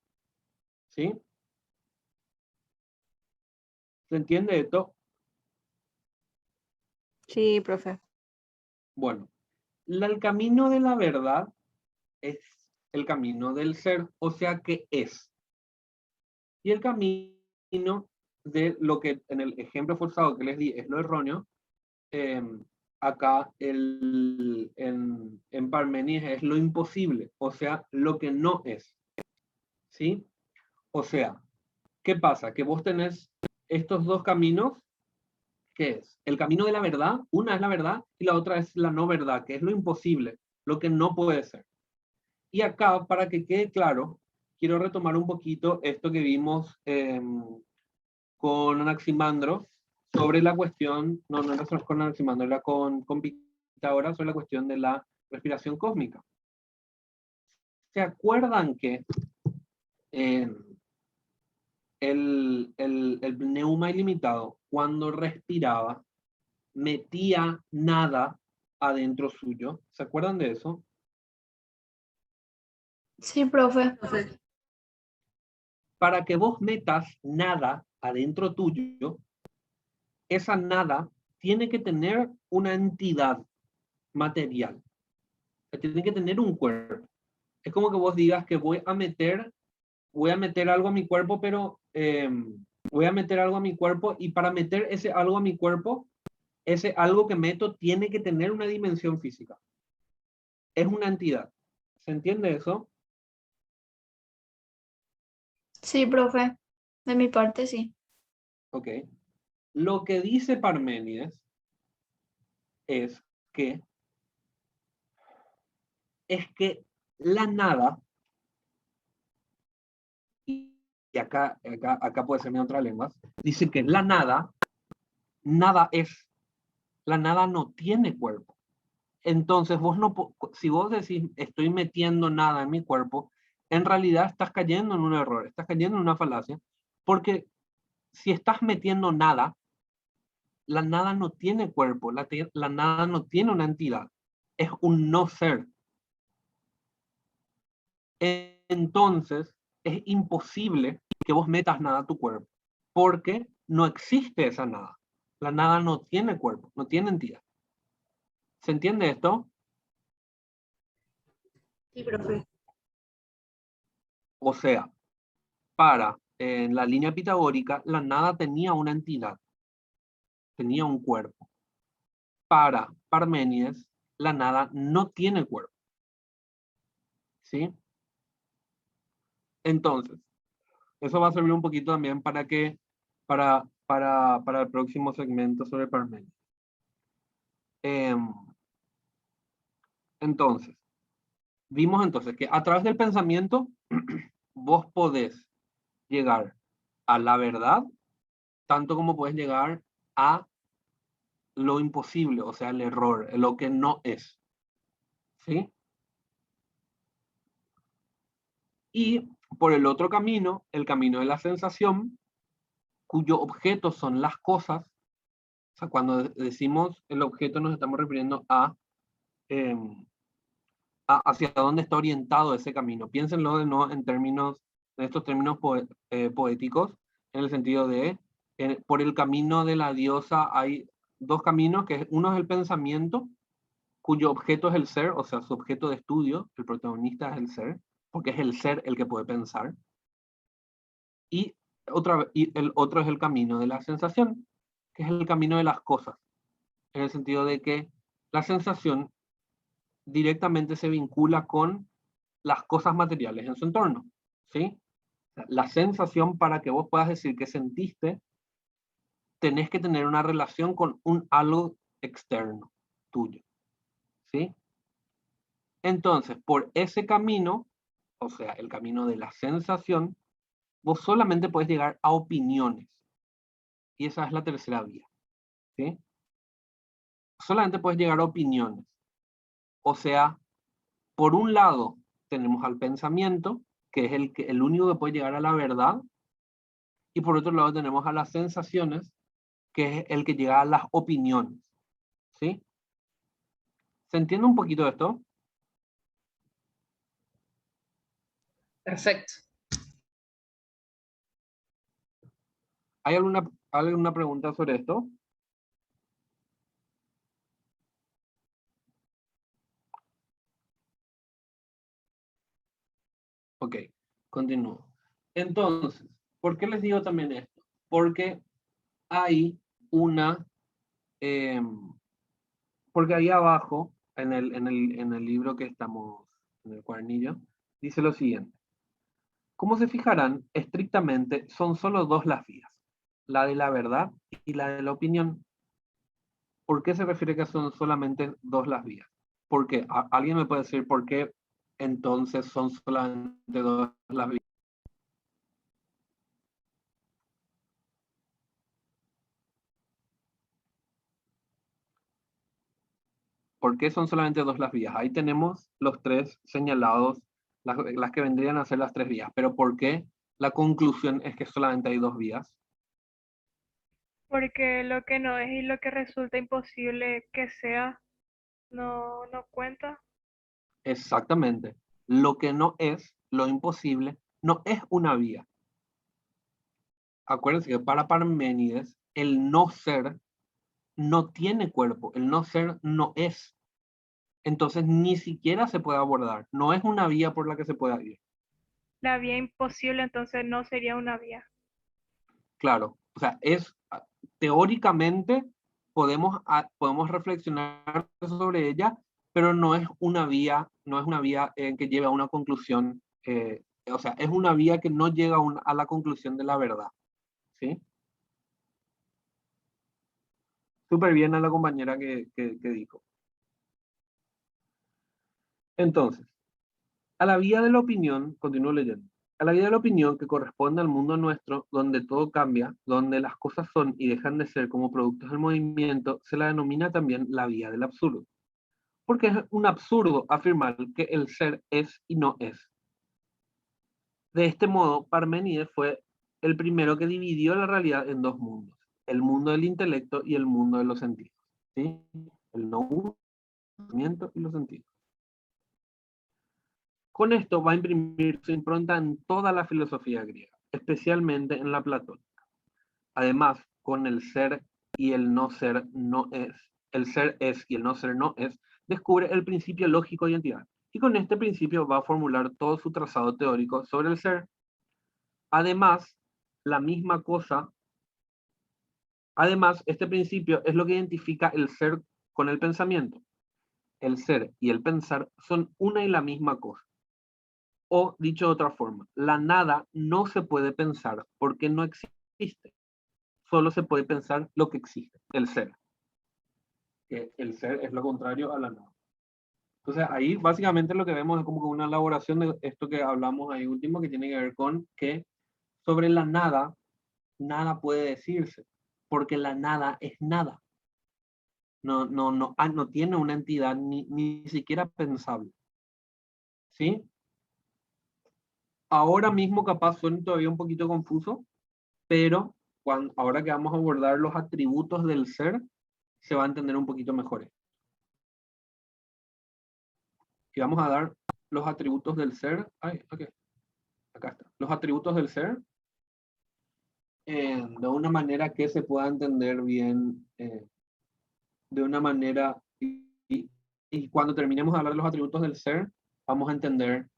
¿Sí? ¿Se entiende esto? Sí, profe. Bueno, el camino de la verdad es el camino del ser, o sea que es. Y el camino de lo que en el ejemplo forzado que les di es lo erróneo, acá en Parménides es lo imposible, o sea, lo que no es. ¿Sí? O sea, ¿qué pasa? Que vos tenés estos dos caminos, ¿qué es? El camino de la verdad, una es la verdad y la otra es la no verdad, que es lo imposible, lo que no puede ser. Y acá, para que quede claro, quiero retomar un poquito esto que vimos con Anaximandro sobre la cuestión, no era con Anaximandro, era con Pitágoras sobre la cuestión de la respiración cósmica. ¿Se acuerdan que el pneuma ilimitado, cuando respiraba, metía nada adentro suyo? ¿Se acuerdan de eso? Sí, profe. Para que vos metas nada adentro tuyo, esa nada tiene que tener una entidad material. Tiene que tener un cuerpo. Es como que vos digas que voy a meter algo a mi cuerpo, pero voy a meter algo a mi cuerpo y para meter ese algo a mi cuerpo, ese algo que meto tiene que tener una dimensión física. Es una entidad. ¿Se entiende eso? Sí, profe. De mi parte, sí. Ok. Lo que dice Parménides es que la nada y acá puede ser mi otra lengua, dice que la nada es, la nada no tiene cuerpo. Entonces si vos decís estoy metiendo nada en mi cuerpo, en realidad estás cayendo en un error, estás cayendo en una falacia, porque si estás metiendo nada, la nada no tiene cuerpo, la nada no tiene una entidad, es un no ser. Entonces es imposible que vos metas nada a tu cuerpo, porque no existe esa nada. La nada no tiene cuerpo, no tiene entidad. ¿Se entiende esto? Sí, profe. O sea, en la línea pitagórica, la nada tenía una entidad, tenía un cuerpo. Para Parménides, la nada no tiene cuerpo. ¿Sí? Entonces, eso va a servir un poquito también para el próximo segmento sobre Parménides. Entonces, vimos entonces que a través del pensamiento vos podés llegar a la verdad, tanto como puedes llegar a lo imposible, o sea, el error, lo que no es. ¿Sí? Y por el otro camino, el camino de la sensación, cuyo objeto son las cosas. O sea, cuando decimos el objeto nos estamos refiriendo hacia dónde está orientado ese camino. Piénsenlo de nuevo en estos términos poéticos, en el sentido de, por el camino de la diosa hay dos caminos, que uno es el pensamiento, cuyo objeto es el ser, o sea, su objeto de estudio, el protagonista es el ser, porque es el ser el que puede pensar. Y el otro es el camino de la sensación, que es el camino de las cosas, en el sentido de que la sensación directamente se vincula con las cosas materiales en su entorno, ¿sí? La sensación, para que vos puedas decir que sentiste, tenés que tener una relación con un algo externo tuyo, ¿sí? Entonces, por ese camino, o sea, el camino de la sensación, vos solamente puedes llegar a opiniones. Y esa es la tercera vía, ¿sí? Solamente puedes llegar a opiniones. O sea, por un lado tenemos al pensamiento, que es el único que puede llegar a la verdad, y por otro lado tenemos a las sensaciones, que es el que llega a las opiniones, ¿sí? ¿Se entiende un poquito esto? Perfecto. ¿Hay alguna pregunta sobre esto? Ok, continúo. Entonces, ¿por qué les digo también esto? Porque hay porque ahí abajo, en el libro que estamos, en el cuadernillo, dice lo siguiente. Como se fijarán, estrictamente son solo dos las vías, la de la verdad y la de la opinión. ¿Por qué se refiere que son solamente dos las vías? Porque alguien me puede decir por qué entonces son solamente dos las vías. ¿Por qué son solamente dos las vías? Ahí tenemos los tres señalados, las que vendrían a ser las tres vías. Pero ¿por qué la conclusión es que solamente hay dos vías? Porque lo que no es y lo que resulta imposible que sea, no cuenta. Exactamente. Lo que no es, lo imposible, no es una vía. Acuérdense que para Parménides, el no ser no tiene cuerpo, el no ser no es. Entonces ni siquiera se puede abordar. No es una vía por la que se pueda ir. La vía imposible entonces no sería una vía. Claro, o sea, teóricamente podemos reflexionar sobre ella, pero no es una vía, que lleve a una conclusión, o sea, es una vía que no llega a la conclusión de la verdad, ¿sí? Súper bien a la compañera que dijo. Entonces, a la vía de la opinión, continúo leyendo, A la vida de la opinión que corresponde al mundo nuestro, donde todo cambia, donde las cosas son y dejan de ser como productos del movimiento, se la denomina también la vía del absurdo. Porque es un absurdo afirmar que el ser es y no es. De este modo, Parménides fue el primero que dividió la realidad en dos mundos, el mundo del intelecto y el mundo de los sentidos. ¿Sí? El no movimiento y los sentidos. Con esto va a imprimir su impronta en toda la filosofía griega, especialmente en la platónica. Además, con el ser y el no ser no es, el ser es y el no ser no es, descubre el principio lógico de identidad. Y con este principio va a formular todo su trazado teórico sobre el ser. Además, la misma cosa, además, este principio es lo que identifica el ser con el pensamiento. El ser y el pensar son una y la misma cosa. O, dicho de otra forma, la nada no se puede pensar porque no existe. Solo se puede pensar lo que existe, el ser. Que el ser es lo contrario a la nada. Entonces ahí básicamente lo que vemos es como una elaboración de esto que hablamos ahí último, que tiene que ver con que sobre la nada, nada puede decirse, porque la nada es nada. No tiene una entidad ni siquiera pensable. ¿Sí? Ahora mismo capaz suena todavía un poquito confuso, pero ahora que vamos a abordar los atributos del ser, se va a entender un poquito mejor. Y vamos a dar los atributos del ser. Ay, okay. Acá está. Los atributos del ser de una manera que se pueda entender bien, de una manera, y cuando terminemos de hablar de los atributos del ser, vamos a entender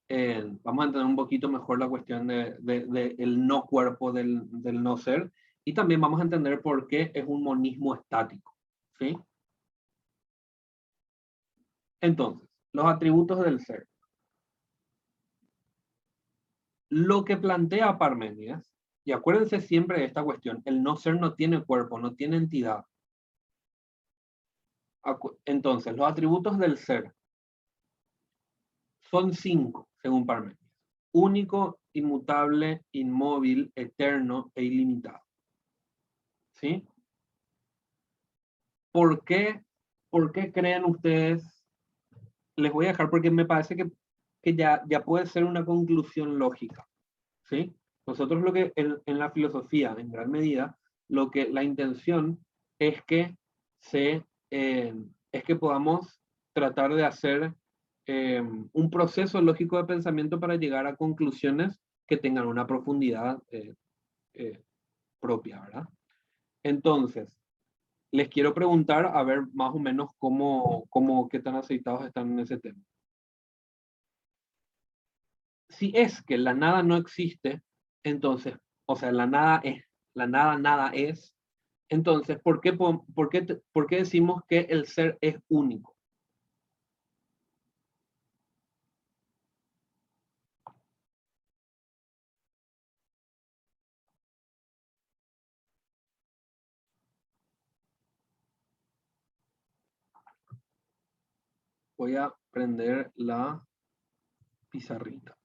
un poquito mejor la cuestión de el no cuerpo del no ser, y también vamos a entender por qué es un monismo estático. ¿Sí? Entonces, los atributos del ser. Lo que plantea Parménides, y acuérdense siempre de esta cuestión, el no ser no tiene cuerpo, no tiene entidad. Entonces, los atributos del ser son 5, según Parménides. Único, inmutable, inmóvil, eterno e ilimitado. ¿Sí? ¿Por qué creen ustedes? Les voy a dejar porque me parece que ya puede ser una conclusión lógica. ¿Sí? Nosotros lo que en la filosofía, en gran medida, la intención es que es que podamos tratar de hacer un proceso lógico de pensamiento para llegar a conclusiones que tengan una profundidad propia, ¿verdad? Entonces, les quiero preguntar a ver más o menos qué tan aceitados están en ese tema. Si es que la nada no existe, entonces, o sea, la nada nada es, entonces, ¿por qué decimos que el ser es único? Voy a prender la pizarrita.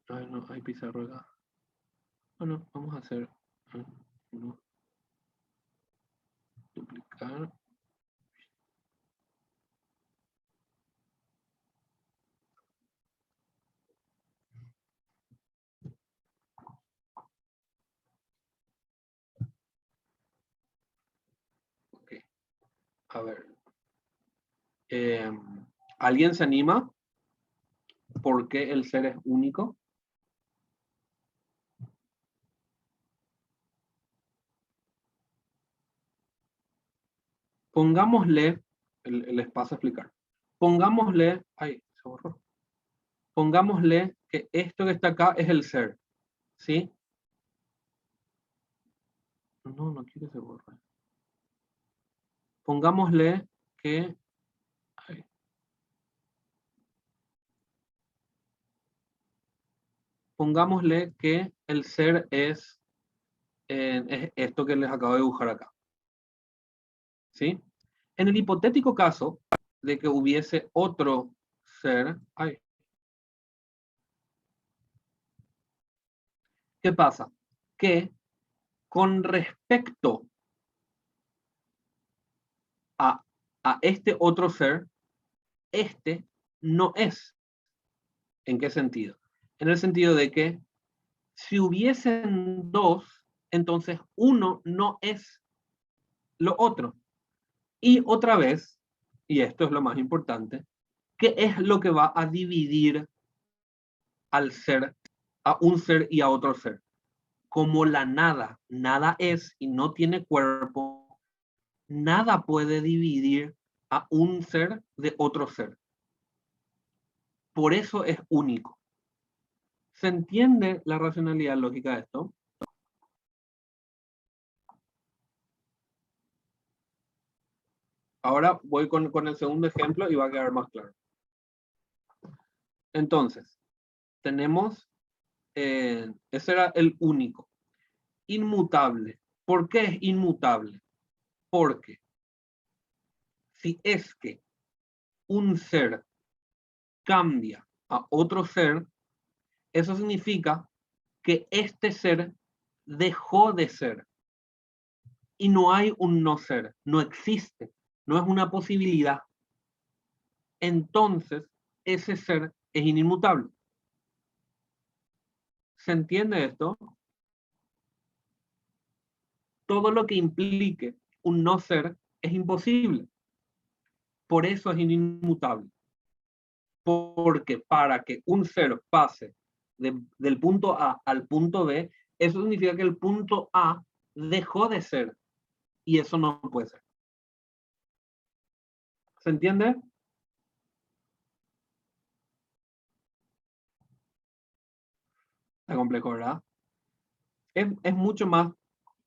Ay, no, hay pizarro acá. Bueno, vamos a hacer duplicar. Ok, a ver. ¿Alguien se anima? ¿Por qué el ser es único? Pongámosle, les paso a explicar. Pongámosle, ay, se borró. Pongámosle que esto que está acá es el ser, ¿sí? No quiere que se borre. Pongámosle que, ay, pongámosle que el ser es esto que les acabo de dibujar acá. ¿Sí? En el hipotético caso de que hubiese otro ser, ¿qué pasa? Que con respecto a este otro ser, este no es. ¿En qué sentido? En el sentido de que si hubiesen dos, entonces uno no es lo otro. Y otra vez, y esto es lo más importante, ¿qué es lo que va a dividir al ser, a un ser y a otro ser? Como la nada, nada es y no tiene cuerpo, nada puede dividir a un ser de otro ser. Por eso es único. ¿Se entiende la racionalidad lógica de esto? Ahora voy con el segundo ejemplo y va a quedar más claro. Entonces, tenemos, ese era el único. Inmutable. ¿Por qué es inmutable? Porque si es que un ser cambia a otro ser, eso significa que este ser dejó de ser. Y no hay un no ser, no existe, no es una posibilidad. Entonces, ese ser es inmutable. ¿Se entiende esto? Todo lo que implique un no ser es imposible. Por eso es inmutable. Porque para que un ser pase del punto A al punto B, eso significa que el punto A dejó de ser. Y eso no puede ser. ¿Se entiende? Está complejo, ¿verdad? Es mucho más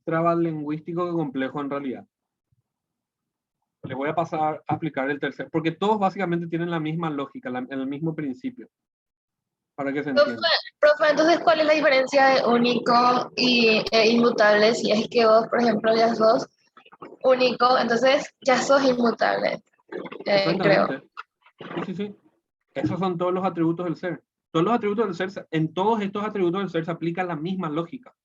trabalingüístico que complejo en realidad. Le voy a pasar a aplicar el tercer, porque todos básicamente tienen la misma lógica, el mismo principio, para que se entienda. Profe, entonces, ¿cuál es la diferencia de único e inmutable? Si es que vos, por ejemplo, ya sos único, entonces ya sos inmutable, creo. Exactamente. Sí. Esos son todos los atributos del ser. Todos los atributos del ser, en todos estos atributos del ser se aplica la misma lógica.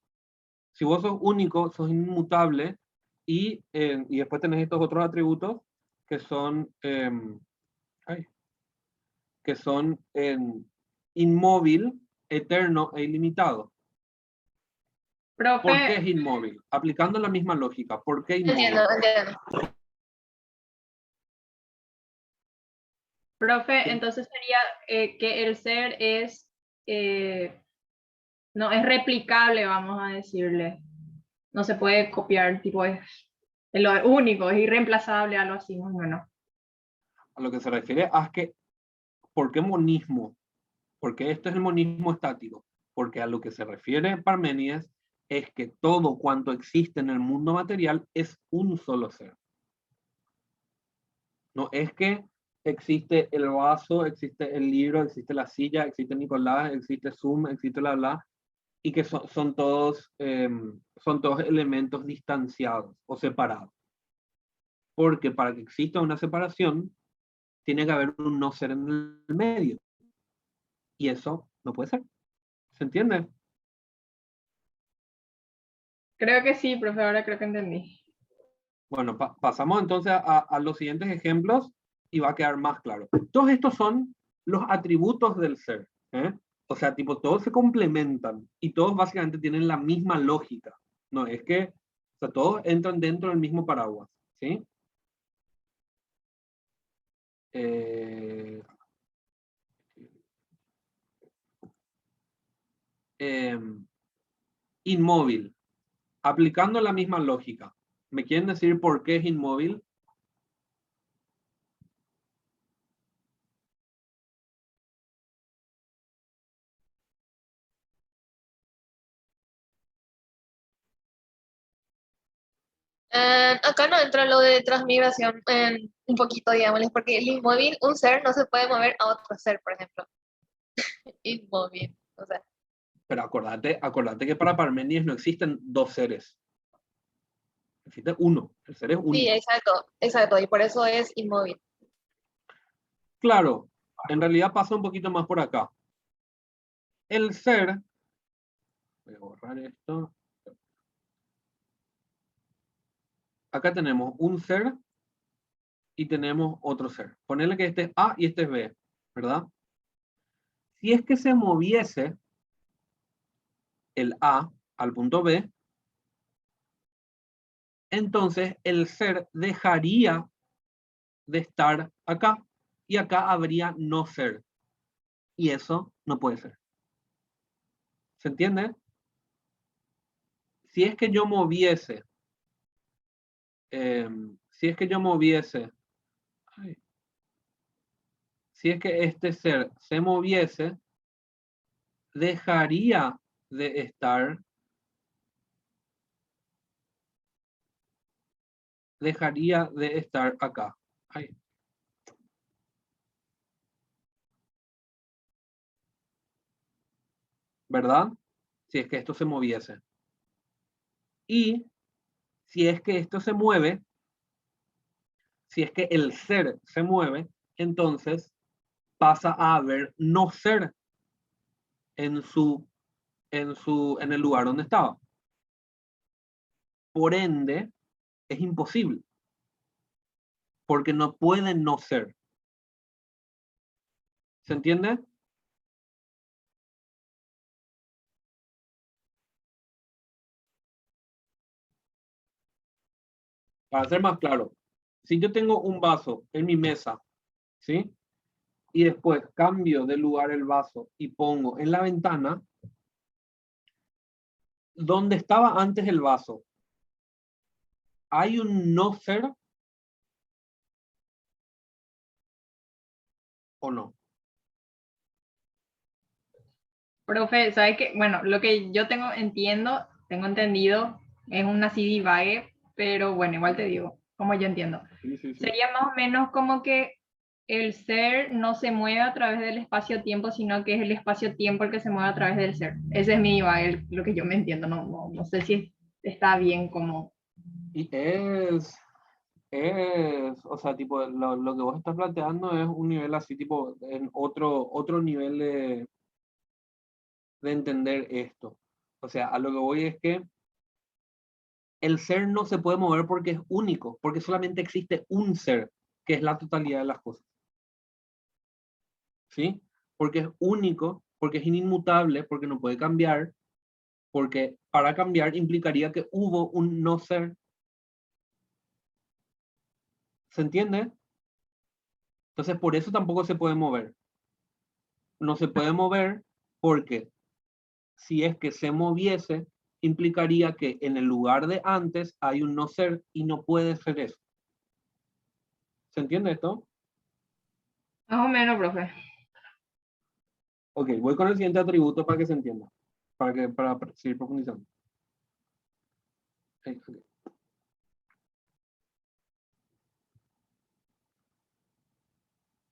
Si vos sos único, sos inmutable, y después tenés estos otros atributos que son, inmóvil, eterno e ilimitado. ¿Por qué es Profe, inmóvil? Aplicando la misma lógica. ¿Por qué inmóvil? Entiendo. profe, entonces sería que el ser es, no es replicable, vamos a decirle. No se puede copiar, tipo es lo único, es irreemplazable, algo así, más o menos. A lo que se refiere a que, ¿por qué monismo? Porque este es el monismo estático. Porque a lo que se refiere Parménides es que todo cuanto existe en el mundo material es un solo ser. No es que existe el vaso, existe el libro, existe la silla, existe Nicolás, existe Zoom, existe bla, y que son todos elementos distanciados o separados. Porque para que exista una separación, tiene que haber un no ser en el medio. Y eso no puede ser. ¿Se entiende? Creo que sí, profe, ahora creo que entendí. Bueno, pasamos entonces a los siguientes ejemplos y va a quedar más claro. Todos estos son los atributos del ser. O sea, tipo, todos se complementan y todos básicamente tienen la misma lógica. No, es que, o sea, todos entran dentro del mismo paraguas. ¿Sí? Inmóvil. Aplicando la misma lógica. ¿Me quieren decir por qué es inmóvil? Acá no entra lo de transmigración un poquito, digámosles, porque el inmóvil, un ser no se puede mover a otro ser, por ejemplo. Inmóvil, o sea, Pero acordate que para Parménides no existen dos seres. Existe uno. El ser es único. Sí, exacto, y por eso es inmóvil. Claro, en realidad pasa un poquito más por acá. El ser, voy a borrar esto. Acá tenemos un ser y tenemos otro ser. Ponerle que este es A y este es B, ¿verdad? Si es que se moviese el A al punto B, entonces el ser dejaría de estar acá y acá habría no ser. Y eso no puede ser. ¿Se entiende? Si es que yo moviese, si es que este ser se moviese, dejaría de estar acá. Ay. ¿Verdad? Si es que esto se moviese. Y si es que esto se mueve, si es que el ser se mueve, entonces pasa a haber no ser en el lugar donde estaba. Por ende, es imposible. Porque no puede no ser. ¿Se entiende? Para ser más claro, si yo tengo un vaso en mi mesa, ¿sí? Y después cambio de lugar el vaso y pongo en la ventana, donde estaba antes el vaso, ¿hay un no ser o no? Profe, ¿sabes qué? Bueno, lo que yo tengo entendido, es una así divague, pero bueno, igual te digo, como yo entiendo. Sí. Sería más o menos como que el ser no se mueve a través del espacio-tiempo, sino que es el espacio-tiempo el que se mueve a través del ser. Ese es mi divague, lo que yo me entiendo. No sé si está bien como... Y o sea, tipo, lo que vos estás planteando es un nivel así, tipo, en otro nivel de entender esto. O sea, a lo que voy es que el ser no se puede mover porque es único, porque solamente existe un ser, que es la totalidad de las cosas. ¿Sí? Porque es único, porque es inmutable, porque no puede cambiar, porque para cambiar implicaría que hubo un no ser. ¿Se entiende? Entonces, por eso tampoco se puede mover. No se puede mover porque si es que se moviese, implicaría que en el lugar de antes hay un no ser y no puede ser eso. ¿Se entiende esto? Más o menos, profe. Ok, voy con el siguiente atributo para que se entienda, para seguir profundizando. Okay.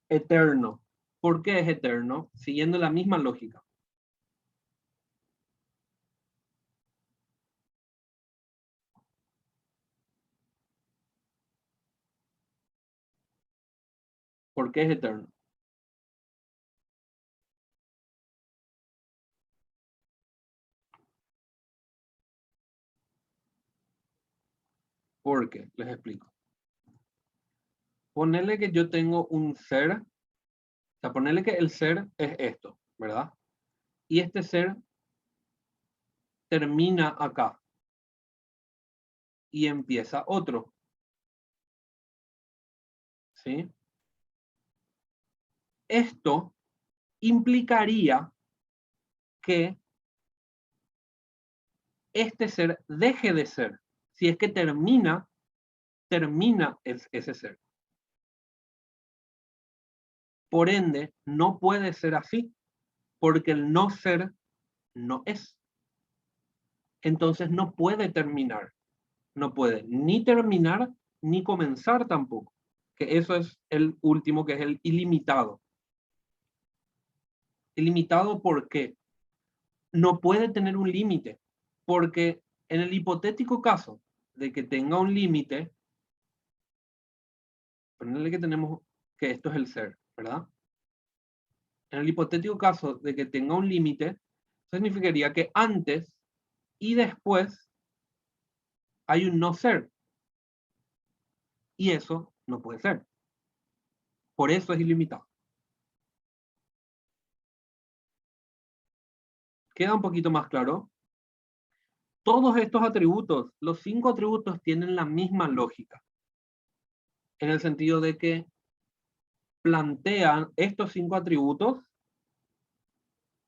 Eterno. ¿Por qué es eterno? Siguiendo la misma lógica. ¿Por qué es eterno? Porque, les explico. Ponerle que yo tengo un ser, o sea, ponerle que el ser es esto, ¿verdad? Y este ser termina acá y empieza otro. ¿Sí? Esto implicaría que este ser deje de ser. Si es que termina ese ser. Por ende, no puede ser así, porque el no ser no es. Entonces no puede terminar. No puede ni terminar ni comenzar tampoco. Que eso es el último, que es el ilimitado. ¿Ilimitado por qué? no puede tener un límite, porque en el hipotético caso de que tenga un límite, ponerle que tenemos que esto es el ser, ¿verdad? En el hipotético caso de que tenga un límite, significaría que antes y después hay un no ser. Y eso no puede ser. Por eso es ilimitado. ¿Queda un poquito más claro? Todos estos atributos, los 5 atributos, tienen la misma lógica. En el sentido de que plantean estos 5 atributos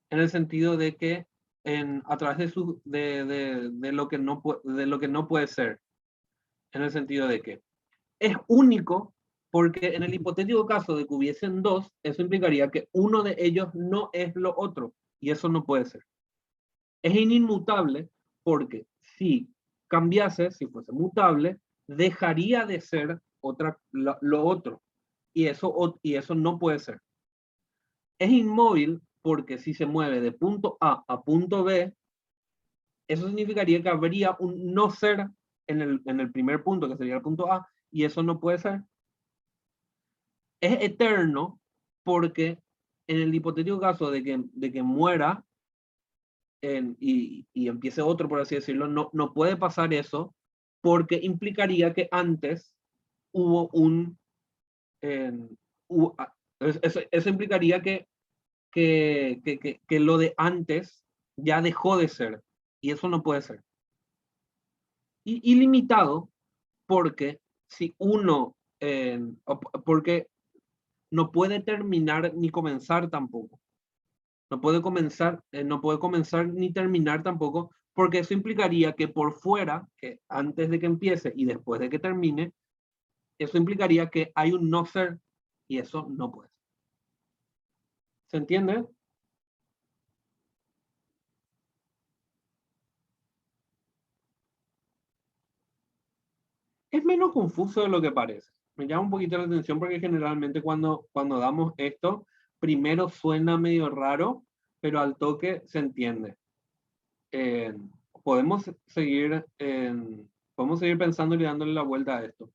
en el sentido de que a través de lo que no puede ser. En el sentido de que es único porque en el hipotético caso de que hubiesen 2, eso implicaría que uno de ellos no es lo otro. Y eso no puede ser. Es inmutable porque si cambiase, si fuese mutable, dejaría de ser lo otro. Y eso no puede ser. Es inmóvil porque si se mueve de punto A a punto B, eso significaría que habría un no ser en el primer punto, que sería el punto A, y eso no puede ser. Es eterno porque en el hipotético caso de que muera y empiece otro, por así decirlo, no puede pasar eso porque implicaría que antes hubo un... eso implicaría que lo de antes ya dejó de ser, y eso no puede ser. Y ilimitado porque si uno, porque no puede terminar ni comenzar tampoco. No puede comenzar ni terminar tampoco, porque eso implicaría que por fuera, que antes de que empiece y después de que termine, eso implicaría que hay un no ser, y eso no puede ser. ¿Se entiende? Es menos confuso de lo que parece. Me llama un poquito la atención porque generalmente cuando damos esto, primero suena medio raro, pero al toque se entiende. Eh, podemos seguir, podemos seguir pensando y dándole la vuelta a esto.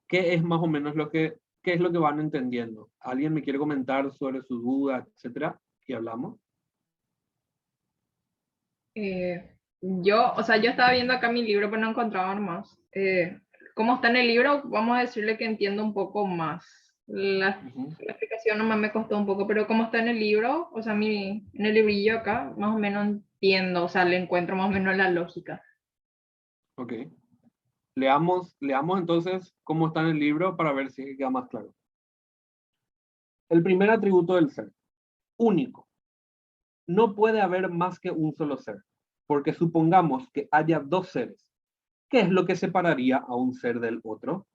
¿Qué es más o menos qué es lo que van entendiendo? ¿Alguien me quiere comentar sobre su duda, etcétera? Y hablamos. Yo estaba viendo acá mi libro, pero no encontraba más. ¿Cómo está en el libro? Vamos a decirle que entiendo un poco más. La explicación nomás me costó un poco, pero ¿cómo está en el libro? O sea, en el librillo acá, más o menos entiendo, o sea, le encuentro más o menos la lógica. Ok. Leamos entonces cómo está en el libro para ver si queda más claro. El primer atributo del ser, único. No puede haber más que un solo ser, porque supongamos que haya 2 seres. ¿Qué es lo que separaría a un ser del otro?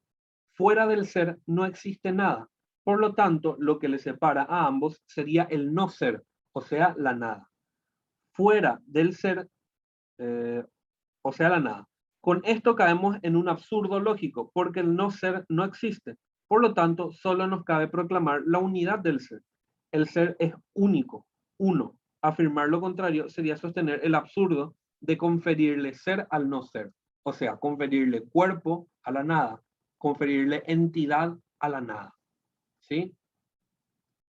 Fuera del ser no existe nada. Por lo tanto, lo que le separa a ambos sería el no ser, o sea, la nada. Fuera del ser, o sea, la nada. Con esto caemos en un absurdo lógico, porque el no ser no existe. Por lo tanto, solo nos cabe proclamar la unidad del ser. El ser es único, uno. Afirmar lo contrario sería sostener el absurdo de conferirle ser al no ser. O sea, conferirle cuerpo a la nada, conferirle entidad a la nada. ¿Sí?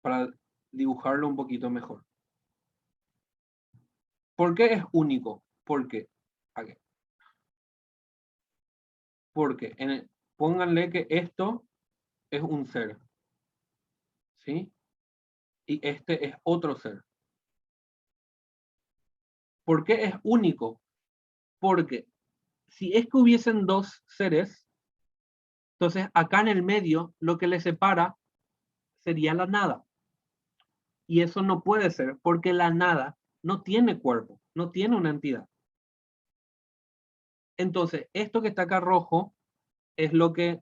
Para dibujarlo un poquito mejor. ¿Por qué es único? Porque, okay. Porque pónganle que esto es un ser. ¿Sí? Y este es otro ser. ¿Por qué es único? Porque si es que hubiesen 2 seres, entonces acá en el medio lo que les separa sería la nada. Y eso no puede ser porque la nada no tiene cuerpo, no tiene una entidad. Entonces, esto que está acá rojo es lo que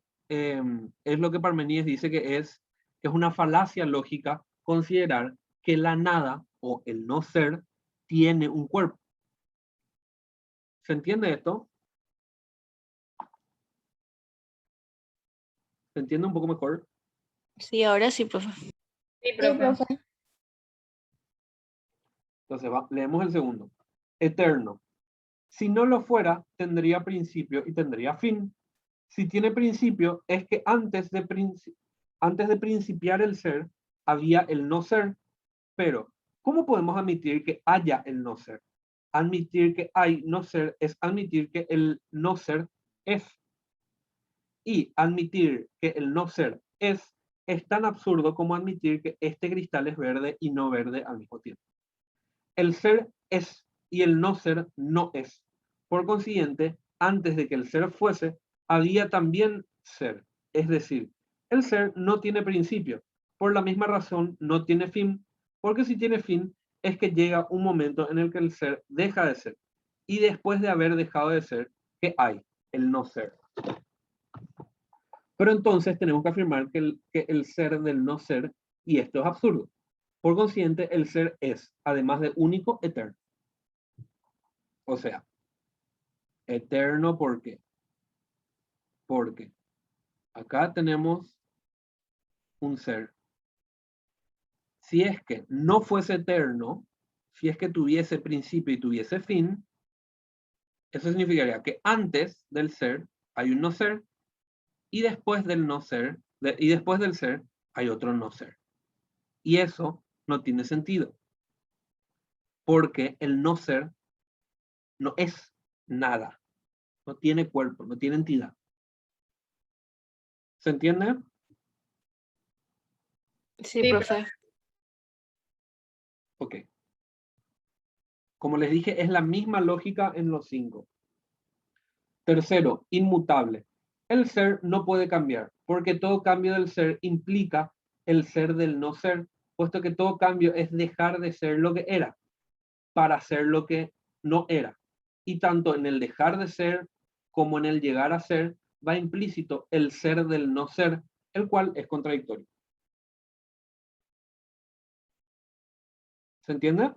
Parmenides dice que es una falacia lógica considerar que la nada o el no ser tiene un cuerpo. ¿Se entiende esto? ¿Se entiende un poco mejor? Sí, ahora sí, profe. Sí, profe. Entonces, leemos el segundo. Eterno. Si no lo fuera, tendría principio y tendría fin. Si tiene principio, es que antes de principiar el ser, había el no ser. Pero, ¿cómo podemos admitir que haya el no ser? Admitir que hay no ser es admitir que el no ser es. Y admitir que el no ser es tan absurdo como admitir que este cristal es verde y no verde al mismo tiempo. El ser es y el no ser no es. Por consiguiente, antes de que el ser fuese, había también ser. Es decir, el ser no tiene principio. Por la misma razón, no tiene fin. Porque si tiene fin, es que llega un momento en el que el ser deja de ser. Y después de haber dejado de ser, ¿qué hay? El no ser. Pero entonces tenemos que afirmar que el ser del no ser, y esto es absurdo. Por consiguiente, el ser es, además de único, eterno. O sea, eterno, ¿por qué? Porque acá tenemos un ser. Si es que no fuese eterno, si es que tuviese principio y tuviese fin, eso significaría que antes del ser hay un no ser, y después del no ser, y después del ser hay otro no ser. Y eso no tiene sentido. Porque el no ser no es nada. No tiene cuerpo, no tiene entidad. ¿Se entiende? Sí, Sí, profe. Ok. Como les dije, es la misma lógica en los 5. Tercero, inmutable. El ser no puede cambiar, porque todo cambio del ser implica el ser del no ser, puesto que todo cambio es dejar de ser lo que era para ser lo que no era. Y tanto en el dejar de ser como en el llegar a ser va implícito el ser del no ser, el cual es contradictorio. ¿Se entiende?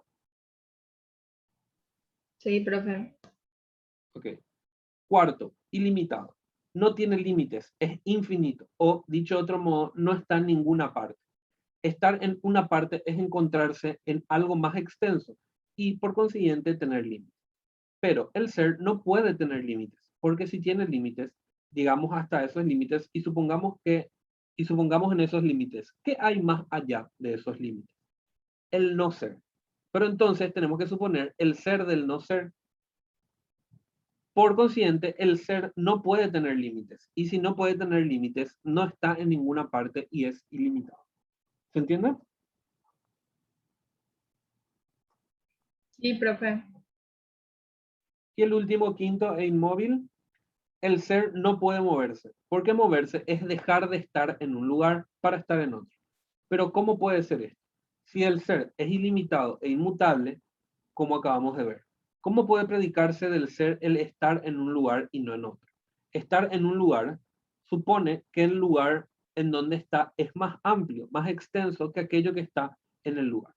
Sí, profe. Ok. Cuarto, ilimitado. No tiene límites, es infinito. O, dicho de otro modo, no está en ninguna parte. Estar en una parte es encontrarse en algo más extenso y, por consiguiente, tener límites. Pero el ser no puede tener límites, porque si tiene límites, digamos hasta esos límites y supongamos en esos límites, ¿qué hay más allá de esos límites? El no ser. Pero entonces tenemos que suponer el ser del no ser. Por consiguiente, el ser no puede tener límites. Y si no puede tener límites, no está en ninguna parte y es ilimitado. ¿Se entiende? Sí, profe. Y el último, quinto e inmóvil, el ser no puede moverse, porque moverse es dejar de estar en un lugar para estar en otro. Pero ¿cómo puede ser esto? Si el ser es ilimitado e inmutable, como acabamos de ver, ¿cómo puede predicarse del ser el estar en un lugar y no en otro? Estar en un lugar supone que el lugar en donde está es más amplio, más extenso que aquello que está en el lugar.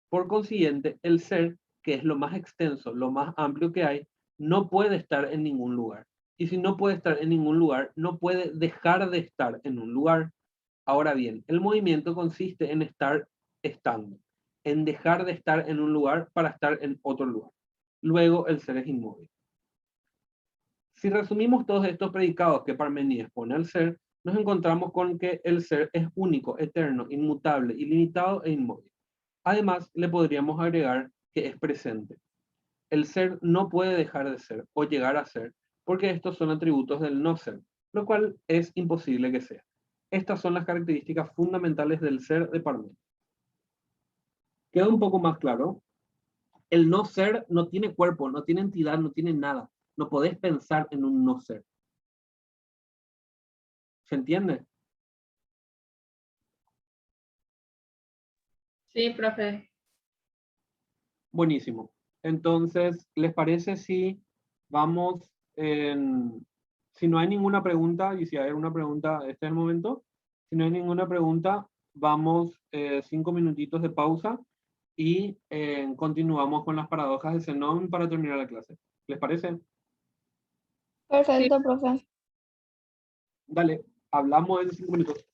Por consiguiente, el ser, que es lo más extenso, lo más amplio que hay, no puede estar en ningún lugar. Y si no puede estar en ningún lugar, no puede dejar de estar en un lugar. Ahora bien, el movimiento consiste en estar estando, en dejar de estar en un lugar para estar en otro lugar. Luego, el ser es inmóvil. Si resumimos todos estos predicados que Parmenides pone al ser, nos encontramos con que el ser es único, eterno, inmutable, ilimitado e inmóvil. Además, le podríamos agregar que es presente. El ser no puede dejar de ser o llegar a ser, porque estos son atributos del no ser, lo cual es imposible que sea. Estas son las características fundamentales del ser de Parmenides. ¿Queda un poco más claro? El no ser no tiene cuerpo, no tiene entidad, no tiene nada. No podés pensar en un no ser. ¿Se entiende? Sí, profe. Buenísimo. Entonces, ¿les parece si vamos si no hay ninguna pregunta, y si hay una pregunta, este es el momento. Si no hay ninguna pregunta, vamos 5 minutitos de pausa y continuamos con las paradojas de Zenón para terminar la clase. ¿Les parece? Perfecto, profe. Dale, hablamos en 5 minutos.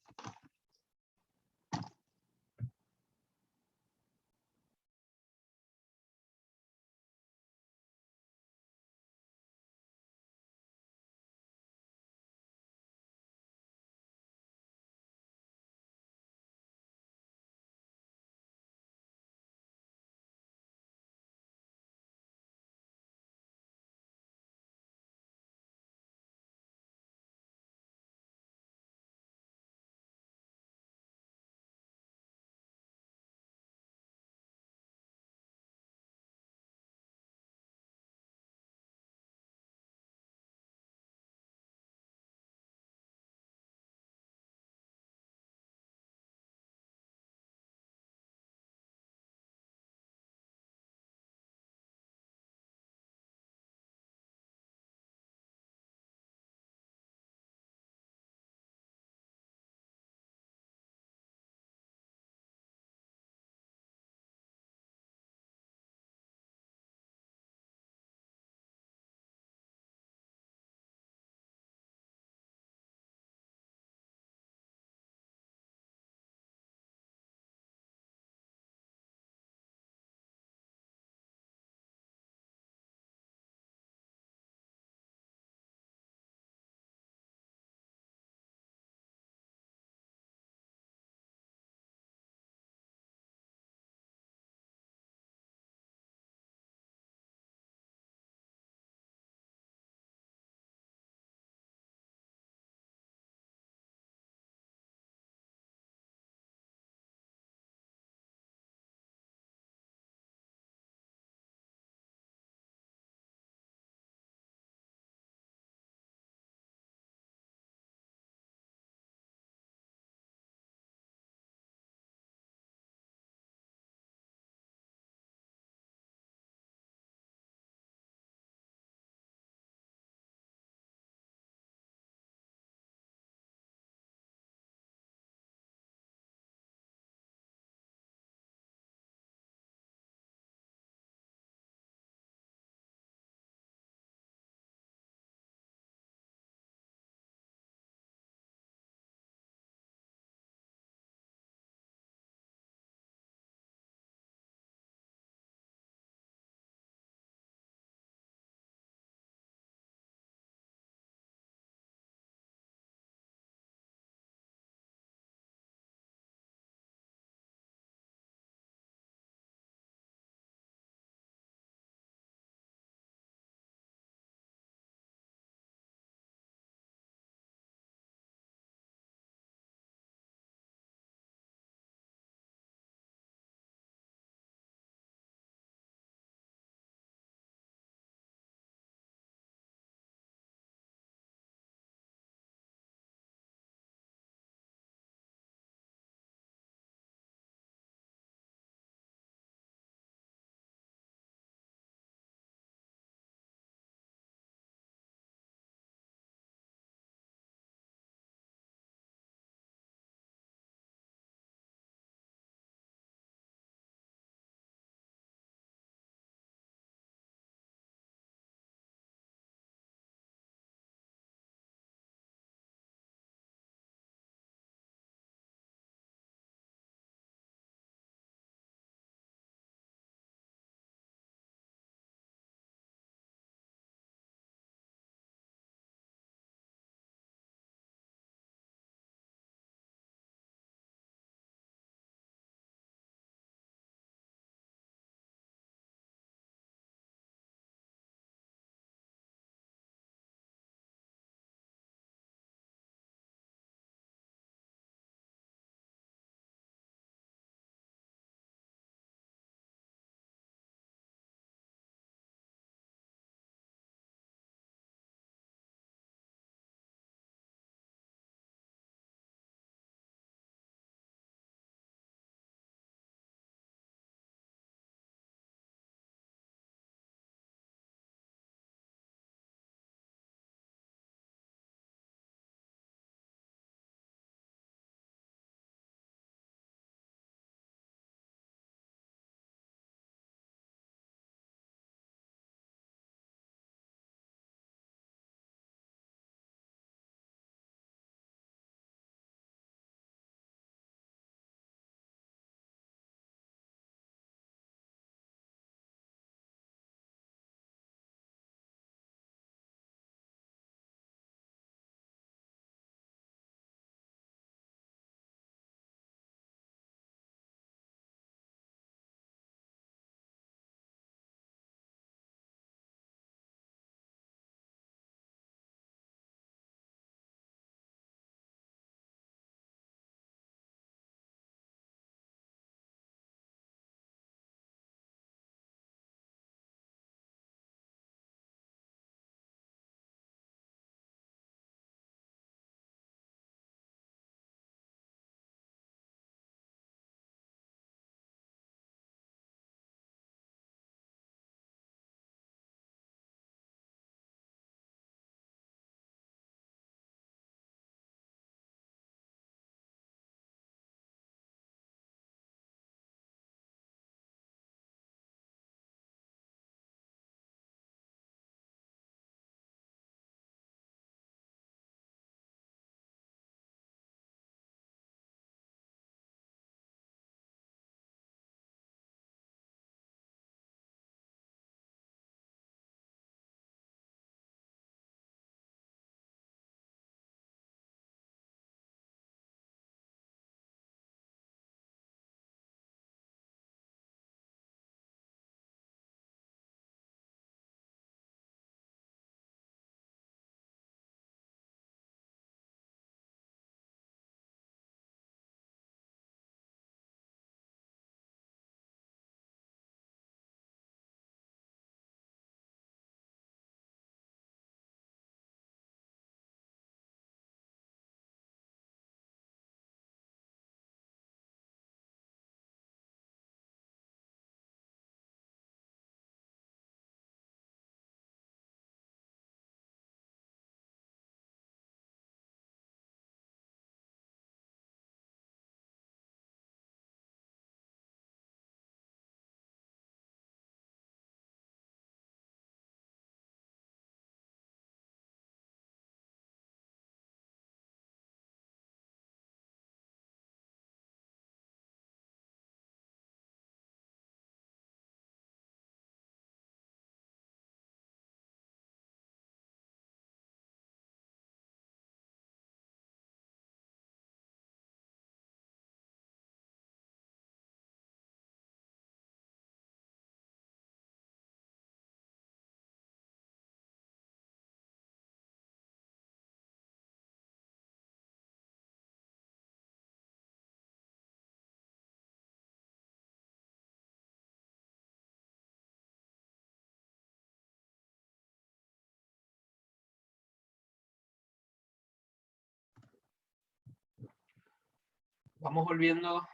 Vamos volviendo,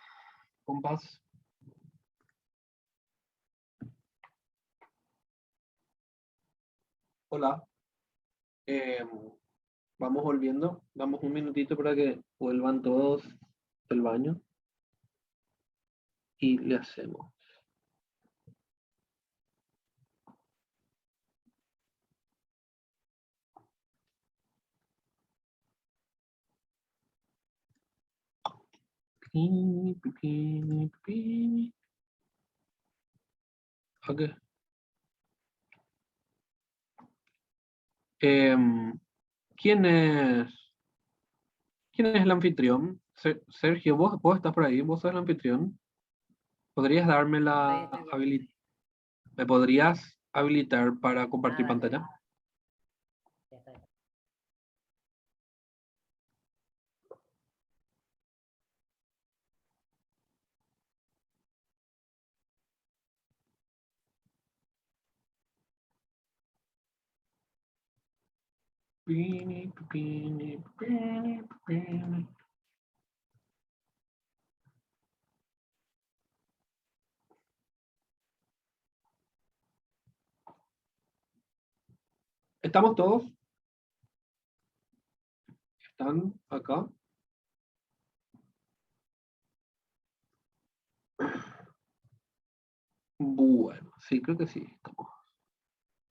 compás. Hola. Vamos volviendo. Damos un minutito para que vuelvan todos del baño. Y le hacemos. Ok. ¿Quién es el anfitrión? Sergio, vos estás por ahí, vos sos el anfitrión. ¿Podrías darme la habilidad? ¿Me podrías habilitar para compartir pantalla? ¿Estamos todos? ¿Están acá? Bueno, sí, creo que sí.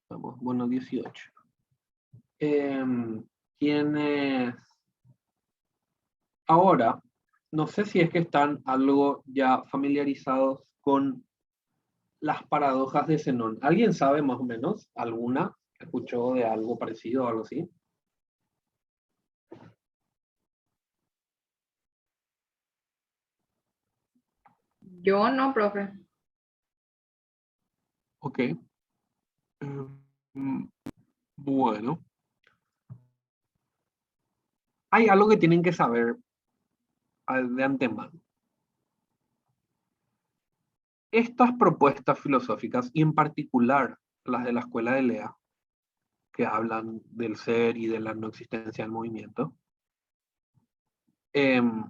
Estamos. Bueno, 18. ¿Quiénes? Ahora, no sé si es que están algo ya familiarizados con las paradojas de Zenón. ¿Alguien sabe más o menos alguna? ¿Escuchó de algo parecido o algo así? Yo no, profe. Ok. Bueno. Hay algo que tienen que saber de antemano. Estas propuestas filosóficas, y en particular las de la escuela de Lea, que hablan del ser y de la no existencia del movimiento, el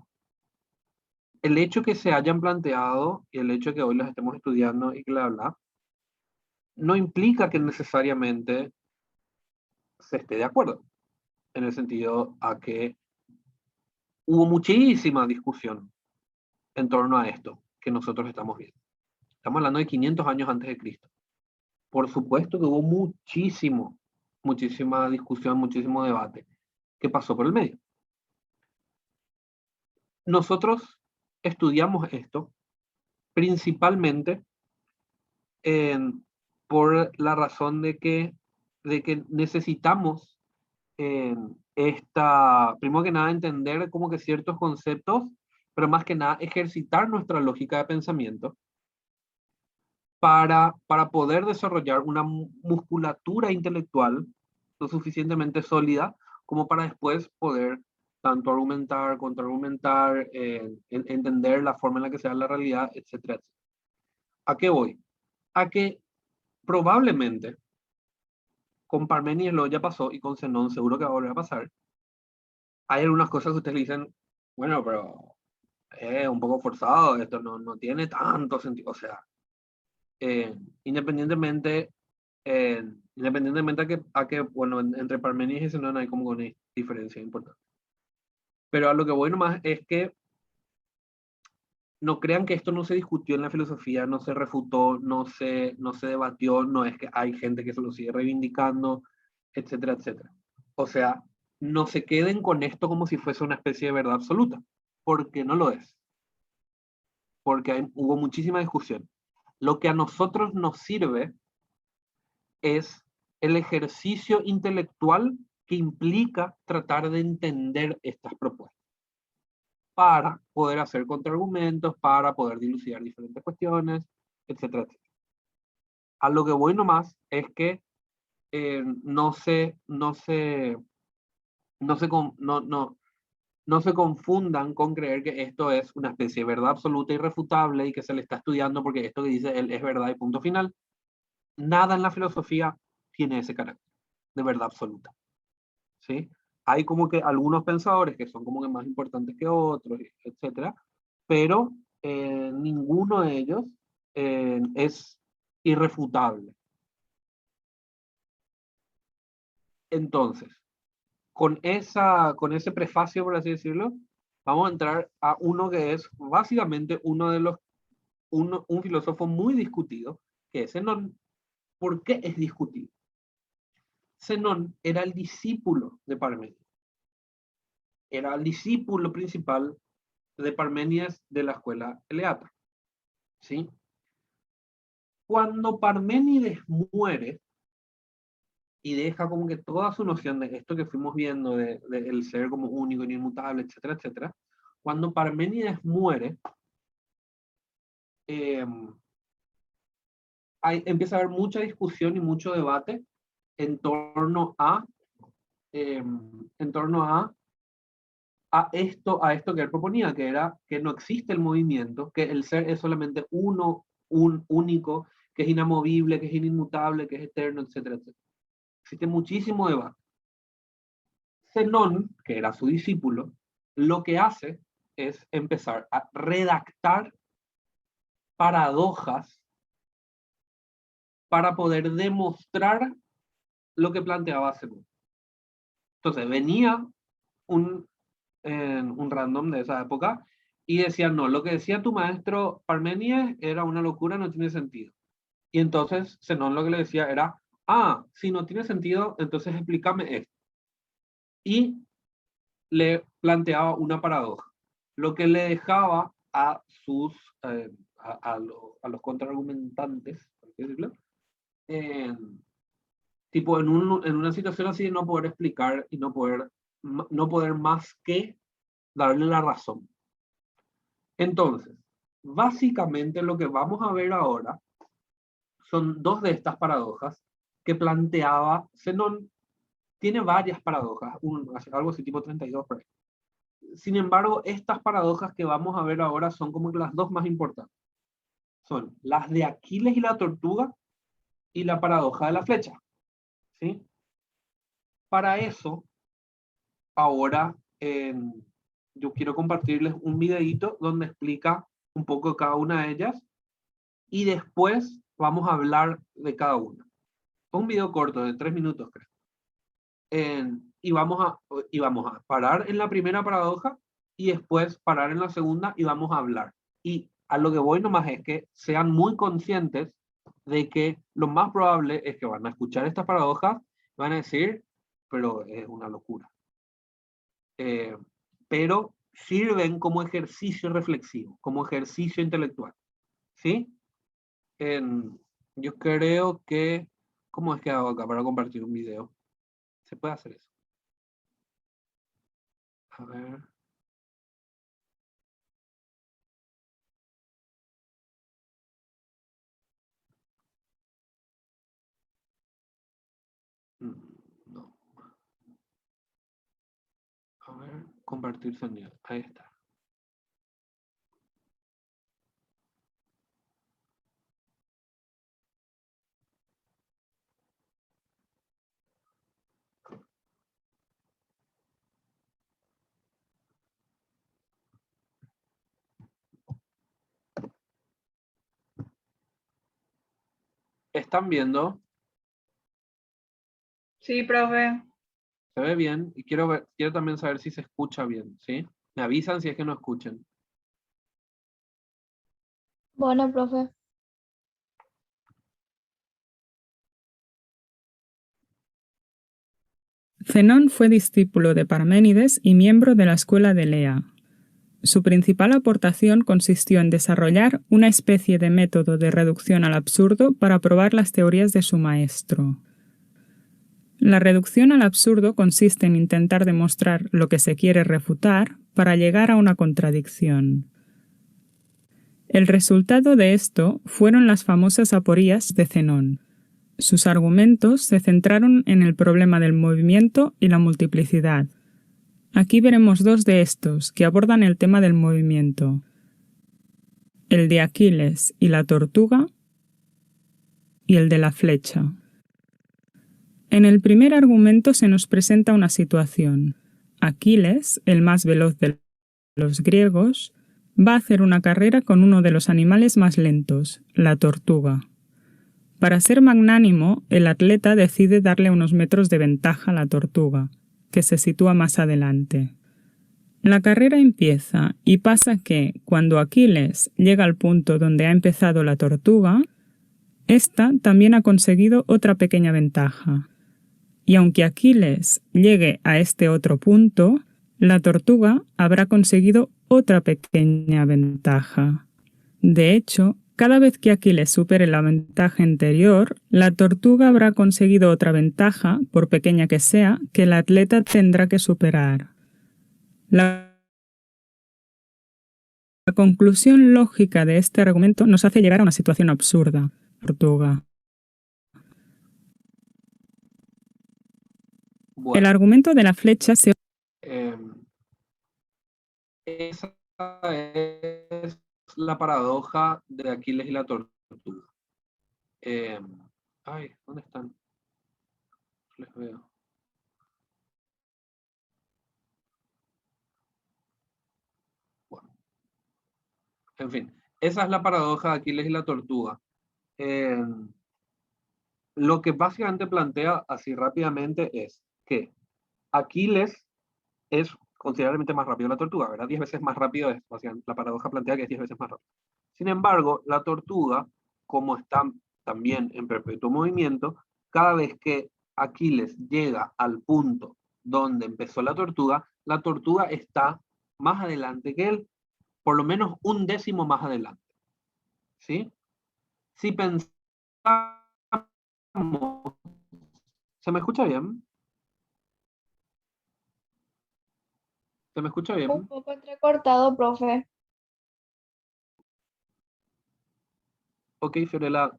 hecho que se hayan planteado y el hecho que hoy las estemos estudiando y que la habla, no implica que necesariamente se esté de acuerdo, en el sentido a que hubo muchísima discusión en torno a esto que nosotros estamos viendo. Estamos hablando de 500 años antes de Cristo. Por supuesto que hubo muchísima discusión, muchísimo debate que pasó por el medio. Nosotros estudiamos esto principalmente por la razón de que necesitamos primero que nada, entender como que ciertos conceptos, pero más que nada ejercitar nuestra lógica de pensamiento para poder desarrollar una musculatura intelectual lo suficientemente sólida como para después poder tanto argumentar, contraargumentar, entender la forma en la que se da la realidad, etcétera, etcétera. ¿A qué voy? A que probablemente con Parménides lo ya pasó y con Zenón seguro que va a volver a pasar. Hay algunas cosas que ustedes le dicen, bueno, pero es un poco forzado, esto no tiene tanto sentido. O sea, independientemente a que, bueno, entre Parménides y Zenón hay como una diferencia importante. Pero a lo que voy nomás es que no crean que esto no se discutió en la filosofía, no se refutó, no se debatió, no es que hay gente que se lo sigue reivindicando, etcétera, etcétera. O sea, no se queden con esto como si fuese una especie de verdad absoluta, porque no lo es. Porque hubo muchísima discusión. Lo que a nosotros nos sirve es el ejercicio intelectual que implica tratar de entender estas propuestas para poder hacer contraargumentos, para poder dilucidar diferentes cuestiones, etcétera, etcétera. A lo que voy nomás es que no se confundan con creer que esto es una especie de verdad absoluta e irrefutable y que se le está estudiando porque esto que dice él es verdad y punto final. Nada en la filosofía tiene ese carácter de verdad absoluta. ¿Sí? Hay como que algunos pensadores que son como que más importantes que otros, etcétera, pero ninguno de ellos es irrefutable. Entonces, con ese prefacio, por así decirlo, vamos a entrar a uno que es básicamente un filósofo muy discutido, que es Zenón. ¿Por qué es discutido? Zenón era el discípulo de Parménides. Era el discípulo principal de Parménides de la escuela eleata. ¿Sí? Cuando Parménides muere y deja como que toda su noción de esto que fuimos viendo, de el ser como único, inmutable, etcétera, etcétera, cuando Parménides muere, empieza a haber mucha discusión y mucho debate en torno a esto que él proponía, que era que no existe el movimiento, que el ser es solamente uno, un único, que es inamovible, que es inmutable, que es eterno, etcétera, etcétera. Existe muchísimo debate. Zenón, que era su discípulo, lo que hace es empezar a redactar paradojas para poder demostrar lo que planteaba Zenón. Entonces venía un random de esa época y decía, no, lo que decía tu maestro Parménides era una locura, no tiene sentido. Y entonces Zenón lo que le decía era, si no tiene sentido, entonces explícame esto. Y le planteaba una paradoja, lo que le dejaba a sus a los contraargumentantes, por así decirlo, tipo en una situación así de no poder explicar y no poder más que darle la razón. Entonces, básicamente lo que vamos a ver ahora son dos de estas paradojas que planteaba Zenón. Tiene varias paradojas, algo así tipo 32 por ahí. Sin embargo, estas paradojas que vamos a ver ahora son como las dos más importantes. Son las de Aquiles y la tortuga y la paradoja de la flecha. ¿Sí? Para eso, ahora yo quiero compartirles un videito donde explica un poco cada una de ellas y después vamos a hablar de cada una. Es un video corto de 3 minutos, creo. Y vamos a parar en la primera paradoja y después parar en la segunda y vamos a hablar. Y a lo que voy nomás es que sean muy conscientes de que lo más probable es que van a escuchar estas paradojas y van a decir, pero es una locura. Pero sirven como ejercicio reflexivo, como ejercicio intelectual. ¿Sí? Yo creo que... ¿Cómo es que hago acá para compartir un video? ¿Se puede hacer eso? A ver. No. A ver, compartir sonido. Ahí está. ¿Están viendo? Sí, profe. Se ve bien y quiero también saber si se escucha bien, ¿sí? Me avisan si es que no escuchen. Bueno, profe. Zenón fue discípulo de Parménides y miembro de la escuela de Elea. Su principal aportación consistió en desarrollar una especie de método de reducción al absurdo para probar las teorías de su maestro. La reducción al absurdo consiste en intentar demostrar lo que se quiere refutar para llegar a una contradicción. El resultado de esto fueron las famosas aporías de Zenón. Sus argumentos se centraron en el problema del movimiento y la multiplicidad. Aquí veremos dos de estos que abordan el tema del movimiento: el de Aquiles y la tortuga y el de la flecha. En el primer argumento se nos presenta una situación. Aquiles, el más veloz de los griegos, va a hacer una carrera con uno de los animales más lentos, la tortuga. Para ser magnánimo, el atleta decide darle unos metros de ventaja a la tortuga, que se sitúa más adelante. La carrera empieza y pasa que, cuando Aquiles llega al punto donde ha empezado la tortuga, ésta también ha conseguido otra pequeña ventaja. Y aunque Aquiles llegue a este otro punto, la tortuga habrá conseguido otra pequeña ventaja. De hecho, cada vez que Aquiles supere la ventaja anterior, la tortuga habrá conseguido otra ventaja, por pequeña que sea, que el atleta tendrá que superar. La conclusión lógica de este argumento nos hace llegar a una situación absurda. Tortuga. El Bueno, argumento de la flecha se... esa es la paradoja de Aquiles y la tortuga. Ay, ¿dónde están? No les veo. Bueno, en fin, esa es la paradoja de Aquiles y la tortuga. Lo que básicamente plantea así rápidamente es que Aquiles es considerablemente más rápido que la tortuga, ¿verdad? 10 veces más rápido es, básicamente, la paradoja plantea que es 10 veces más rápido. Sin embargo, la tortuga, como está también en perpetuo movimiento, cada vez que Aquiles llega al punto donde empezó la tortuga está más adelante que él, por lo menos un décimo más adelante. ¿Sí? Si pensamos... ¿Se me escucha bien? ¿Se me escucha bien? Un poco entrecortado, profe. Ok, Fiorella,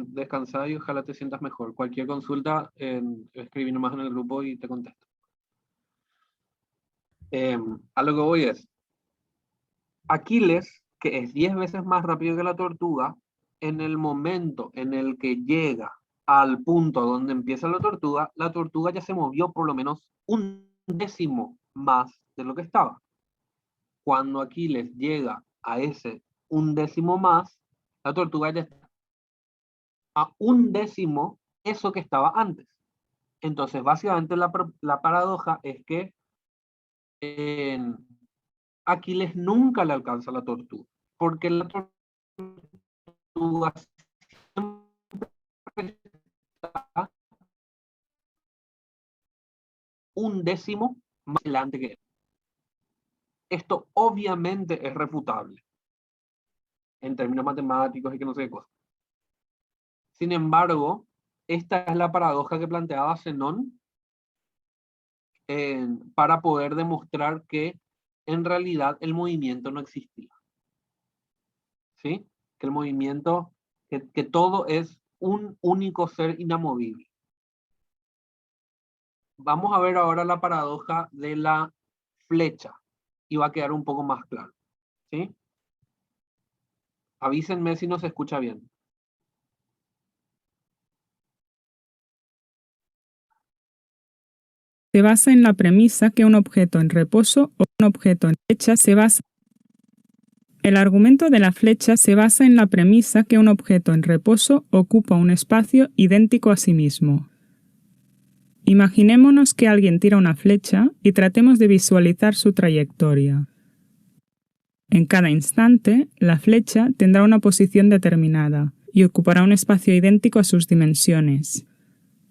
descansa y ojalá te sientas mejor. Cualquier consulta, escribí nomás en el grupo y te contesto. A lo que voy es, Aquiles, que es 10 veces más rápido que la tortuga, en el momento en el que llega al punto donde empieza la tortuga ya se movió por lo menos un décimo más de lo que estaba. Cuando Aquiles llega a ese un décimo más, la tortuga ya está a un décimo eso que estaba antes. Entonces, básicamente la paradoja es que Aquiles nunca le alcanza la tortuga, porque la tortuga siempre está un décimo más adelante que él. Esto obviamente es refutable en términos matemáticos y que no sé qué cosa. Sin embargo, esta es la paradoja que planteaba Zenón para poder demostrar que en realidad el movimiento no existía. ¿Sí? Que el movimiento, que todo es un único ser inamovible. Vamos a ver ahora la paradoja de la flecha y va a quedar un poco más claro. ¿Sí? Avísenme si no se escucha bien. Se basa en la premisa que un objeto en reposo o un objeto en flecha se basa... El argumento de la flecha se basa en la premisa que un objeto en reposo ocupa un espacio idéntico a sí mismo. Imaginémonos que alguien tira una flecha y tratemos de visualizar su trayectoria. En cada instante, la flecha tendrá una posición determinada y ocupará un espacio idéntico a sus dimensiones.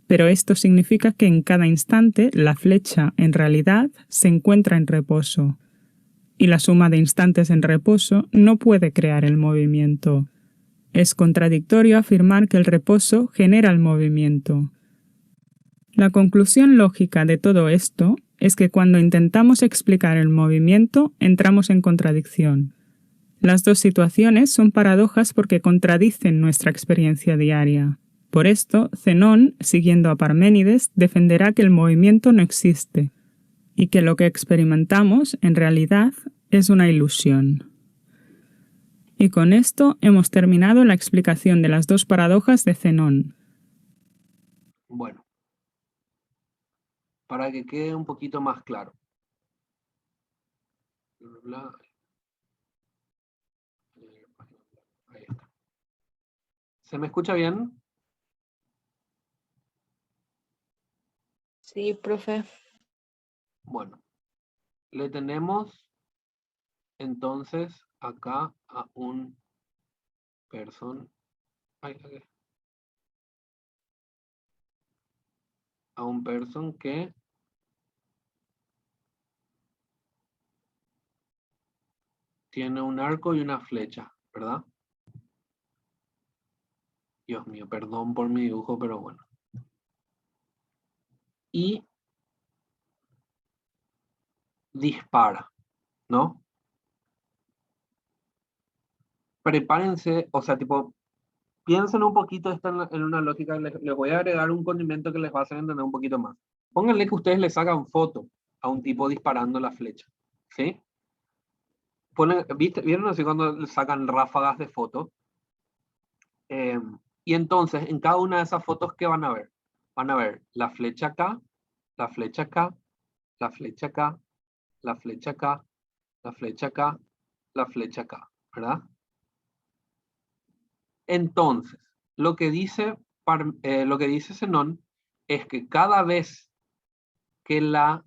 Pero esto significa que en cada instante la flecha, en realidad, se encuentra en reposo. Y la suma de instantes en reposo no puede crear el movimiento. Es contradictorio afirmar que el reposo genera el movimiento. La conclusión lógica de todo esto es que cuando intentamos explicar el movimiento, entramos en contradicción. Las dos situaciones son paradojas porque contradicen nuestra experiencia diaria. Por esto, Zenón, siguiendo a Parménides, defenderá que el movimiento no existe y que lo que experimentamos, en realidad, es una ilusión. Y con esto hemos terminado la explicación de las dos paradojas de Zenón. Bueno, para que quede un poquito más claro. ¿Se me escucha bien? Sí, profe. Bueno, le tenemos entonces acá a un person. A un person que tiene un arco y una flecha, ¿verdad? Dios mío, perdón por mi dibujo, pero bueno. Y dispara, ¿no? Prepárense, o sea, tipo, piensen un poquito esto en una lógica, les voy a agregar un condimento que les va a hacer entender un poquito más. Pónganle que ustedes le sacan foto a un tipo disparando la flecha, ¿sí? ¿Vieron así cuando le sacan ráfagas de foto? Y entonces, en cada una de esas fotos, ¿qué van a ver? Van a ver la flecha acá, la flecha acá, la flecha acá, la flecha acá, la flecha acá, la flecha acá, ¿verdad? Entonces, lo que dice Zenón es que cada vez que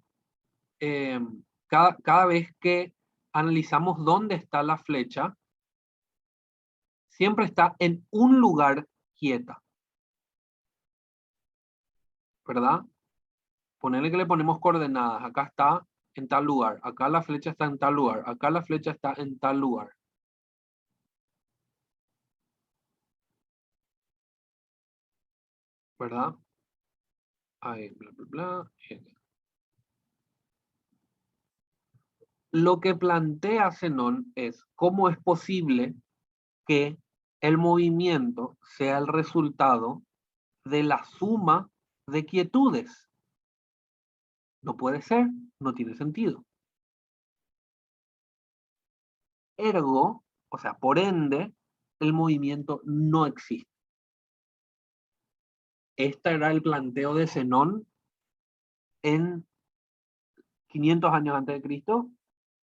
cada vez que analizamos dónde está la flecha, siempre está en un lugar quieta, ¿verdad? Ponerle que le ponemos coordenadas, acá está en tal lugar, acá la flecha está en tal lugar, acá la flecha está en tal lugar. ¿Verdad? Ahí, bla, bla, bla. Lo que plantea Zenón es cómo es posible que el movimiento sea el resultado de la suma de quietudes. No puede ser, no tiene sentido. Ergo, o sea, por ende, el movimiento no existe. Este era el planteo de Zenón en 500 años antes de Cristo,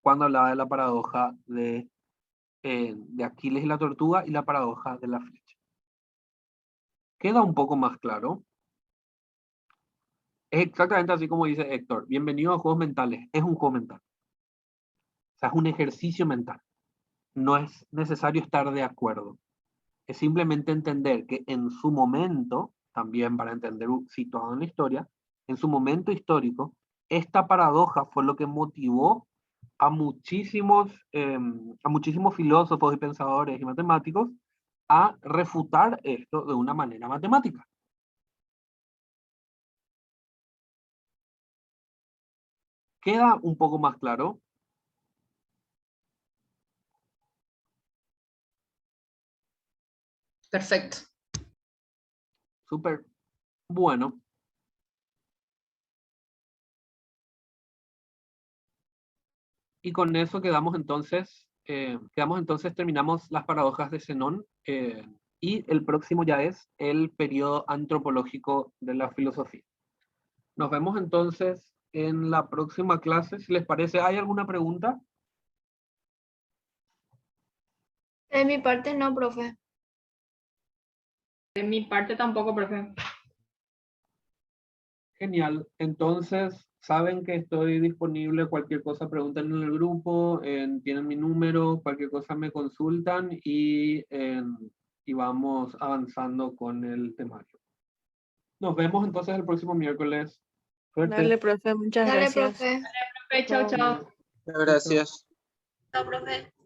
cuando hablaba de la paradoja de Aquiles y la tortuga y la paradoja de la flecha. ¿Queda un poco más claro? Es exactamente así como dice Héctor. Bienvenido a Juegos Mentales. Es un juego mental. O sea, es un ejercicio mental. No es necesario estar de acuerdo. Es simplemente entender que en su momento, también para entender situado en la historia, en su momento histórico, esta paradoja fue lo que motivó a muchísimos filósofos y pensadores y matemáticos a refutar esto de una manera matemática. ¿Queda un poco más claro? Perfecto. Súper. Bueno. Y con eso terminamos las paradojas de Zenón, y el próximo ya es el periodo antropológico de la filosofía. Nos vemos entonces en la próxima clase, si les parece. ¿Hay alguna pregunta? De mi parte no, profe. De mi parte tampoco, profe. Genial. Entonces, saben que estoy disponible. Cualquier cosa pregunten en el grupo, tienen mi número, cualquier cosa me consultan y vamos avanzando con el temario. Nos vemos entonces el próximo miércoles. Suerte. Dale, profe, muchas Dale, gracias. profe. Profe, chao, chao. Gracias. Chao, profe.